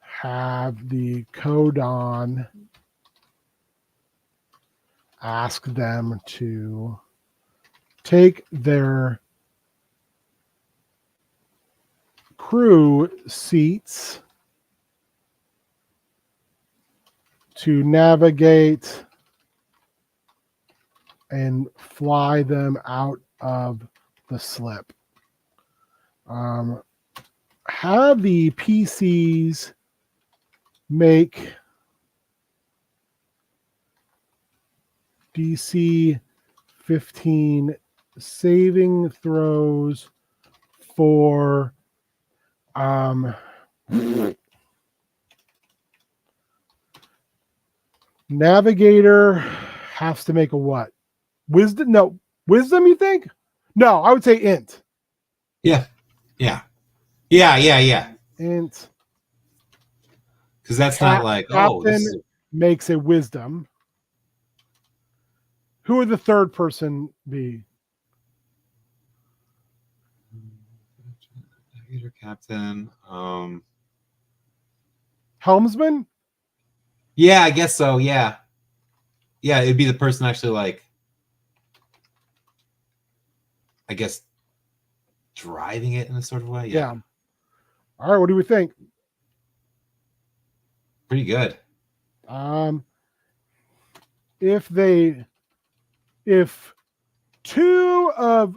have the codon ask them to take their crew seats to navigate and fly them out of the slip. Have the PCs make DC 15 saving throws for Navigator has to make a what? Wisdom? No. Wisdom, you think? No, I would say int. Yeah. Int. Because that's not like, oh, this is... makes a wisdom. Who would the third person be? Navigator captain. Helmsman? Yeah, I guess so. Yeah. Yeah, it'd be the person actually, like, I guess, driving it in a sort of way. Yeah. All right, what do we think? Pretty good. If 2 of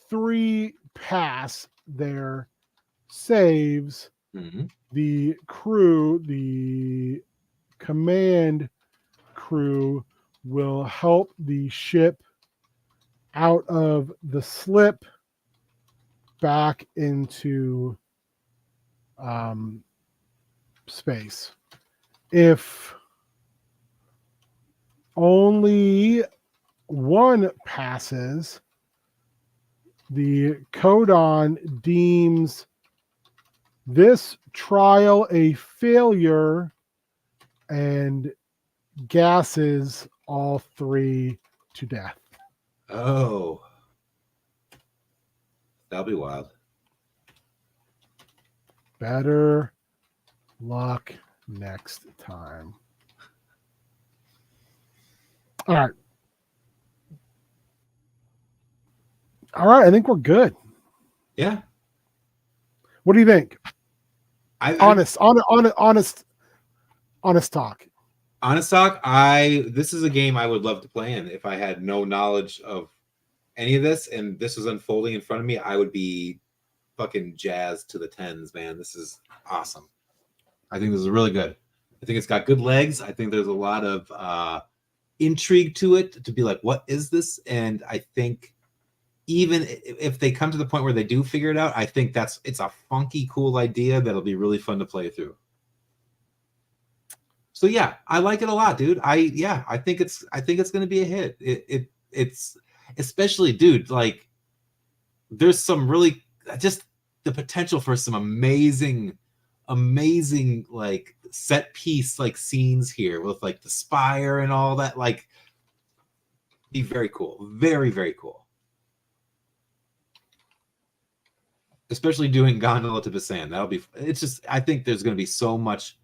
3 pass their saves, the crew, the command crew, will help the ship out of the slip back into space. If only 1 passes, the codon deems this trial a failure and gasses all 3 to death. Oh. That'll be wild. Better luck next time. All right. I think we're good. Yeah. What do you think? Honest talk. Honest talk. This is a game I would love to play in. If I had no knowledge of any of this and this was unfolding in front of me, I would be fucking jazzed to the tens, man. This is awesome. I think this is really good. I think it's got good legs. I think there's a lot of intrigue to it to be like, what is this? And I think even if they come to the point where they do figure it out, I think it's a funky, cool idea that'll be really fun to play through. So yeah, I like it a lot, dude. I think it's going to be a hit. It's especially, dude, like there's some really just the potential for some amazing like set piece like scenes here with like the spire and all that. Like, be very cool, very, very cool. Especially doing Gondola to Basan. That'll be. It's just. I think there's going to be so much,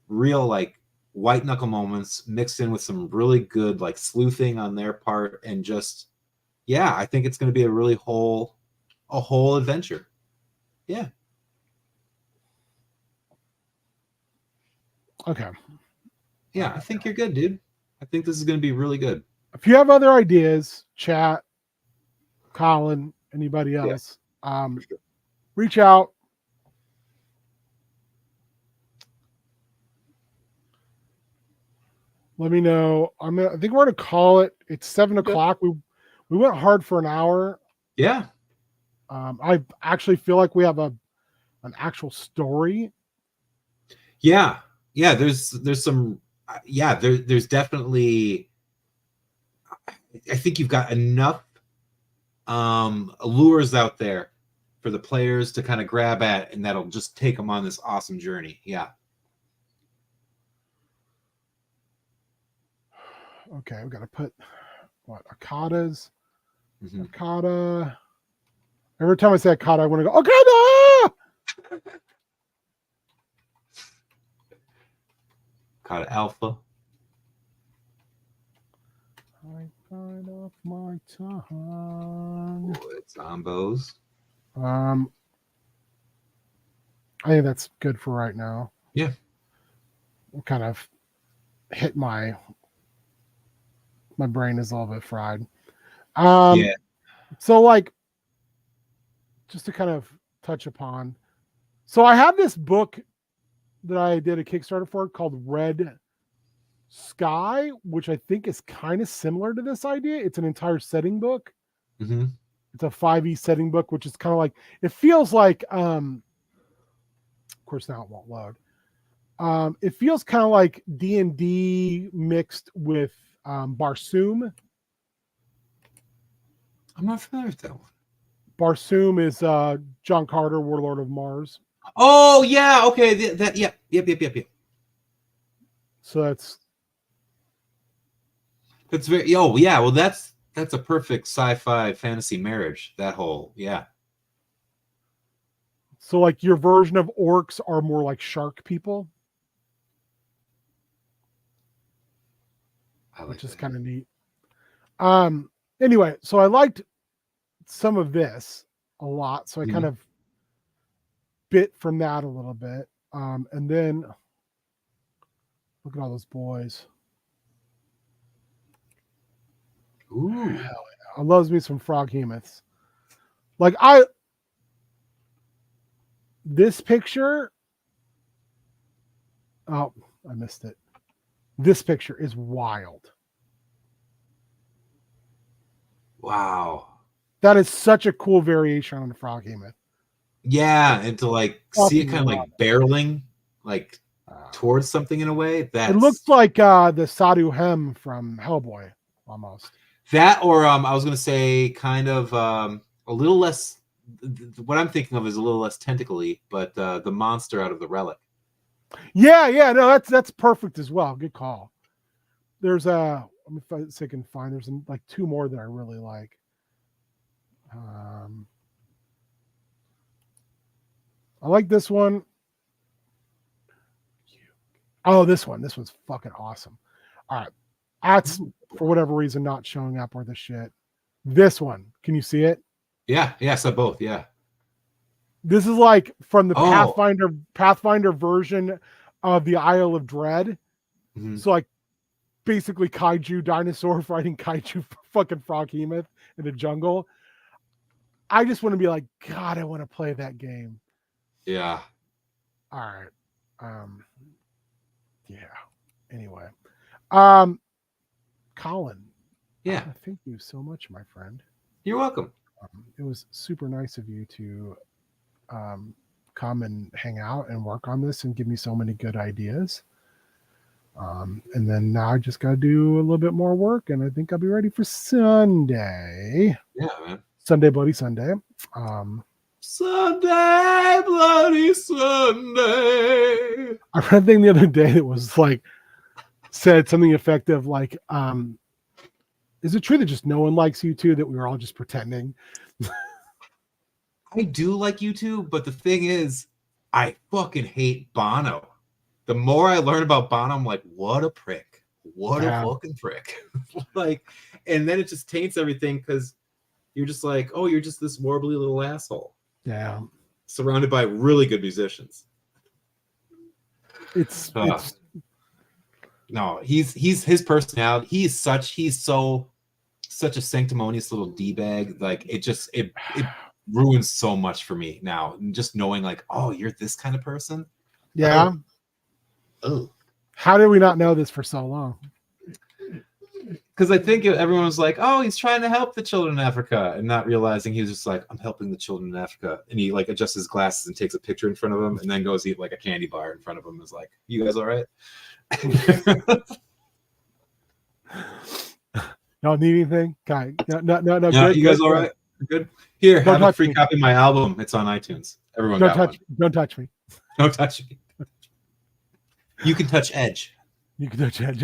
real like white knuckle moments mixed in with some really good like sleuthing on their part, and just, yeah, I think it's going to be a really whole adventure. Yeah. Okay. Yeah, I think you're good, dude. I think this is going to be really good. If you have other ideas, chat, Colin, anybody else, reach out. Let me know. I think we're going to call it. It's 7 o'clock. We went hard for an hour. Yeah. I actually feel like we have an actual story. Yeah. Yeah. There's some. Yeah. There's definitely I think you've got enough lures out there for the players to kind of grab at, and that'll just take them on this awesome journey. Yeah. Okay, we got to put what Akadas. Mm-hmm. Akada. Every time I say Akada, I want to go Akada. Akada Alpha. I bite off my tongue. Oh, it's Zombos. I think that's good for right now. Yeah. I'll kind of hit my brain is a little bit fried. Yeah. So like, just to kind of touch upon, so I have this book that I did a Kickstarter for called Red Sky, which I think is kind of similar to this idea. It's an entire setting book. Mm-hmm. It's a 5e setting book, which is kind of like, it feels like, of course now it won't load. It feels kind of like D&D mixed with Barsoom. I'm not familiar with that one. Barsoom is John Carter, Warlord of Mars. Oh yeah, okay. Yep. So that's very. Oh yeah, well that's a perfect sci-fi fantasy marriage. That whole so like your version of orcs are more like shark people, which is kind of neat. Anyway, so I liked some of this a lot, so I kind of bit from that a little bit. And then look at all those boys. Ooh. Hell yeah. I loves me some frog hemoths. Like this picture. Oh, I missed it. This picture is wild. Wow. That is such a cool variation on the frog hemoth. Yeah, and to like see it kind of like barreling like towards something in a way. It looks like the Sadhu Hem from Hellboy almost. That, or I was gonna say kind of a little less. What I'm thinking of is a little less tentacly, but the monster out of the Relic. Yeah, no, that's perfect as well. Good call. There's let me see if I can find. There's like two more that I really like. I like this one. Oh, this one's fucking awesome. All right, that's for whatever reason not showing up or the shit. This one, can you see it? Yeah, so both, yeah. This is like from the Pathfinder version of the Isle of Dread. Mm-hmm. So like basically kaiju dinosaur fighting kaiju fucking frog hemoth in the jungle. I just want to be like, God, I want to play that game. Yeah. All right. Yeah. Anyway. Colin. Yeah. Thank you so much, my friend. You're welcome. It was super nice of you to come and hang out and work on this and give me so many good ideas. And then now I just got to do a little bit more work, and I think I'll be ready for Sunday. Yeah, man. Sunday, Bloody Sunday. Sunday, Bloody Sunday. I read a thing the other day that was like, said something effective like, is it true that just no one likes you two, that we were all just pretending? I do like U2, but the thing is, I fucking hate Bono. The more I learn about Bono, I'm like, what a prick. What a fucking prick. Like, and then it just taints everything because you're just like, oh, you're just this warbly little asshole. Yeah. Surrounded by really good musicians. It's no, he's his personality. He's such a sanctimonious little D-bag. Like it ruins so much for me now. And just knowing like, oh, you're this kind of person. Yeah. Oh. How did we not know this for so long? Because I think everyone was like, oh, he's trying to help the children in Africa, and not realizing he was just like, I'm helping the children in Africa. And he like adjusts his glasses and takes a picture in front of him, and then goes eat like a candy bar in front of him and is like, you guys all right? Don't need anything? Okay. No. Yeah, Good, you guys good, all good. right? Good. Here, Don't have a touch free me. copy of my album. It's on iTunes. Everyone Don't got touch. one. Don't touch me. Don't touch me. You can touch Edge. You can touch Edge.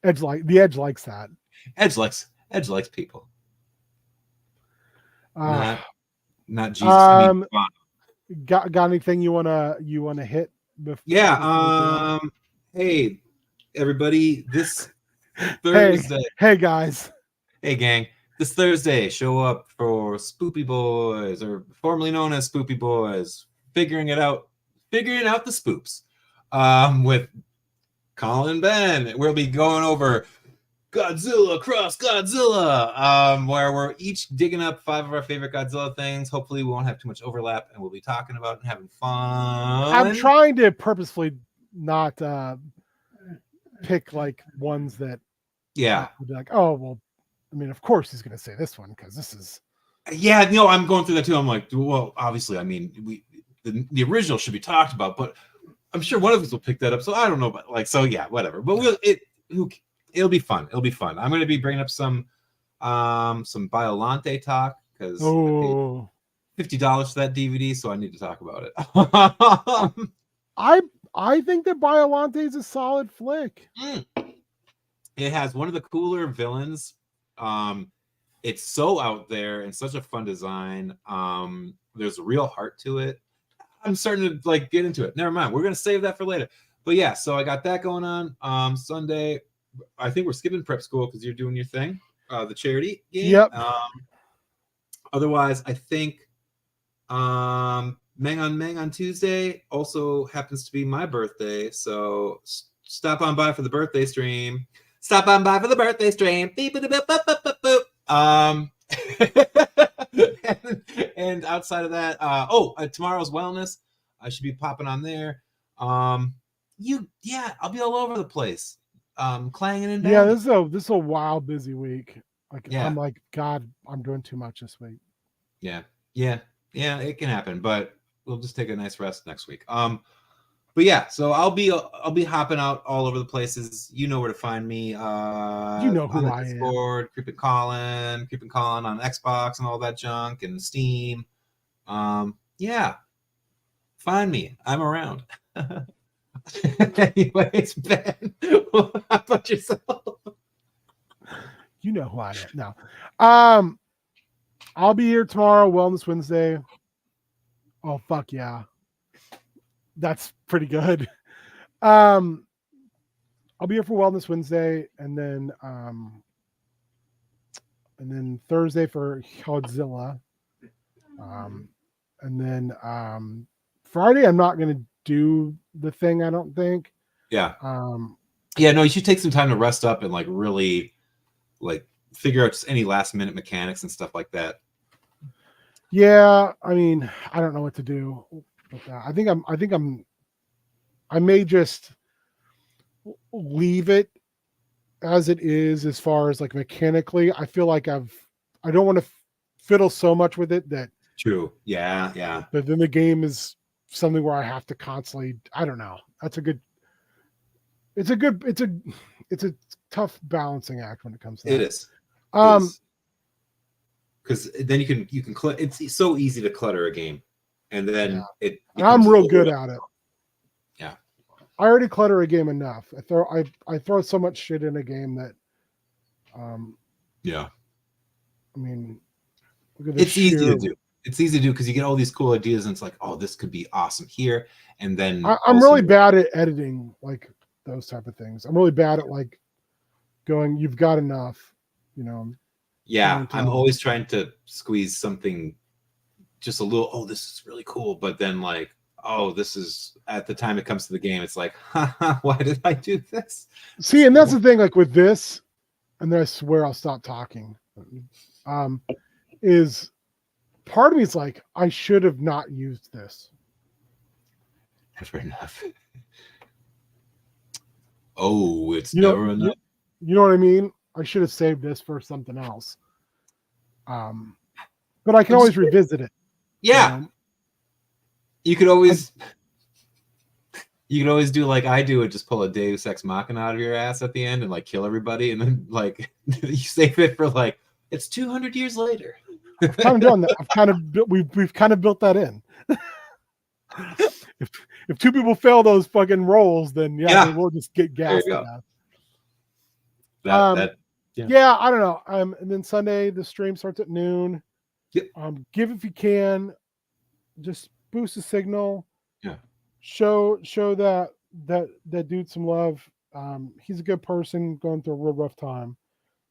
Edge the Edge likes that. Edge likes people. Uh, Not Jesus. I mean, got anything you wanna hit? yeah. Hey, everybody. This Hey, Thursday. hey guys. Hey, gang. This Thursday, show up for Spoopy Boys, or formerly known as Spoopy Boys, figuring out the spoops, with Colin and Ben. We'll be going over Godzilla Cross Godzilla, where we're each digging up 5 of our favorite Godzilla things. Hopefully, we won't have too much overlap, and we'll be talking about and having fun. I'm trying to purposefully not pick like ones that would be like, oh well, I mean, of course he's gonna say this one because this is I'm going through that too. I'm like, well, obviously, I mean, the original should be talked about, but I'm sure one of us will pick that up. So I don't know, but whatever. But it'll be fun. It'll be fun. I'm going to be bringing up some Biolante talk because I paid $50 for that DVD, so I need to talk about it. I think that Biolante is a solid flick. It has one of the cooler villains. It's so out there and such a fun design. There's a real heart to it. I'm starting to get into it. Never mind. We're going to save that for later. But yeah, so I got that going on. Sunday, I think we're skipping prep school because you're doing your thing, the charity game. Yep. Otherwise, I think Mang on Tuesday also happens to be my birthday. So stop on by for the birthday stream. Stop on by for the birthday stream. Beep, boop, boop, boop, boop, boop. And outside of that, tomorrow's wellness. I should be popping on there. I'll be all over the place. Clanging and yeah, this is a wild busy week. Yeah. I'm like, God, I'm doing too much this week. Yeah, it can happen, but we'll just take a nice rest next week. But yeah, so I'll be hopping out all over the places. You know where to find me. You know who on the I Discord, Creepin' Colin on Xbox and all that junk, and Steam. Yeah, find me. I'm around. Anyways, Ben, how about yourself? You know who I am. No, I'll be here tomorrow, Wellness Wednesday. Oh fuck yeah. That's pretty good. I'll be here for Wellness Wednesday, and then Thursday for Godzilla. And then Friday I'm not gonna do the thing, I don't think. Yeah. No, you should take some time to rest up and really figure out just any last minute mechanics and stuff like that. Yeah, I mean, I don't know what to do. I may just leave it as it is as far as mechanically. I feel like I don't want to fiddle so much with it that. True. Yeah. But then the game is something where I have to constantly. I don't know. It's a tough balancing act when it comes to that. It is. Because then you can it's so easy to clutter a game, and then I'm real good at it. Yeah, I already clutter a game enough. I throw so much shit in a game that, yeah. I mean, it's easy to do. It's easy to do because you get all these cool ideas, and it's like, oh, this could be awesome here, and then I'm really bad at editing those type of things. I'm really bad at going, you've got enough, Yeah, I'm always trying to squeeze something just a little, oh, this is really cool. But then this is, at the time it comes to the game, it's like, why did I do this? See, and that's the thing, with this, and then I swear I'll stop talking, is part of me is I should have not used this. Never enough. Oh, it's never enough. You know what I mean? I should have saved this for something else. But I can always revisit it. Yeah. You could always You could always do like I do and just pull a Deus Ex Machina out of your ass at the end and like kill everybody, and then like you save it for like it's 200 years later. I've kind of done that. We've kind of built that in. if two people fail those fucking rolls, then they will just get gassed to death. Yeah, I don't know. And then Sunday the stream starts at noon. Yep. Give if you can, just boost the signal. Yeah. Show that dude some love. He's a good person going through a real rough time.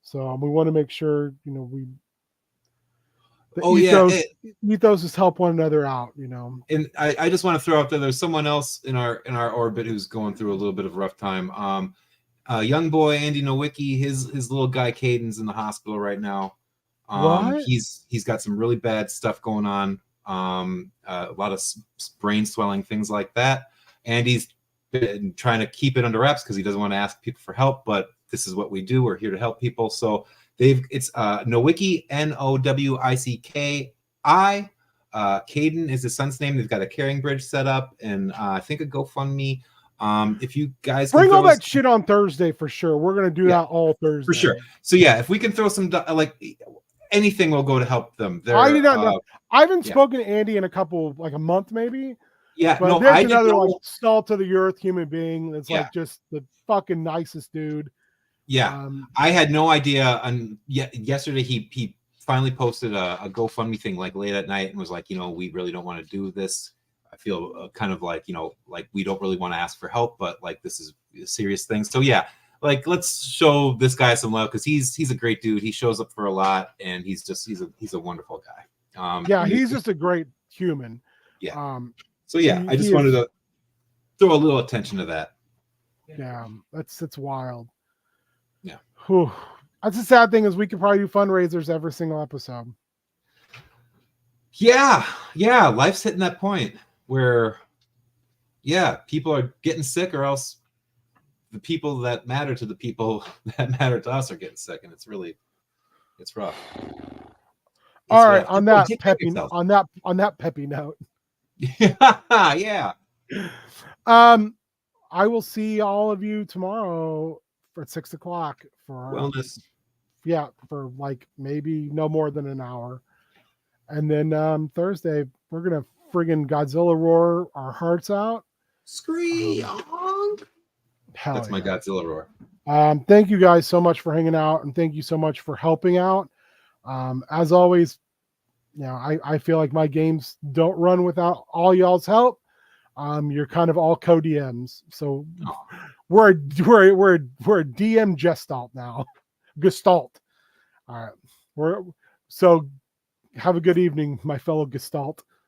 So we want to make sure, ethos is help one another out, And I just want to throw out there's someone else in our orbit who's going through a little bit of a rough time. Young boy Andy Nowicki, his little guy Caden's in the hospital right now. What? He's got some really bad stuff going on. A lot of brain swelling, things like that. Andy's been trying to keep it under wraps because he doesn't want to ask people for help, but this is what we do. We're here to help people. So it's Nowicki, Nowicki. Caden is his son's name. They've got a caring bridge set up and I think a GoFundMe. If you guys bring all that shit on Thursday for sure. We're gonna do that all Thursday for sure. So yeah, if we can throw some like anything will go to help them. I do not know. I haven't spoken to Andy in a month maybe. Yeah, but there's another like salt to the earth human being that's like just the fucking nicest dude. Yeah, I had no idea. Yesterday he finally posted a GoFundMe thing like late at night and was like, we really don't want to do this. I feel kind of like, like we don't really want to ask for help, but like this is a serious thing. So yeah, like let's show this guy some love because he's a great dude. He shows up for a lot and he's a wonderful guy. He's just a great human. Yeah. So yeah, I just wanted to throw a little attention to that. Yeah, that's wild. Yeah. Whew. That's the sad thing is we could probably do fundraisers every single episode. Yeah. Life's hitting that point where, people are getting sick, or else the people that matter to the people that matter to us are getting sick, and it's rough. All right, on that peppy note. Yeah. I will see all of you tomorrow at 6:00 for wellness. Yeah, for like maybe no more than an hour. And then Thursday, we're going to friggin' Godzilla roar our hearts out. Scream. That's my Godzilla roar. Thank you guys so much for hanging out. And thank you so much for helping out. As always, I feel like my games don't run without all y'all's help. You're kind of all co-DMs. So we're a DM gestalt now. Gestalt. All right. So have a good evening, my fellow Gestalt.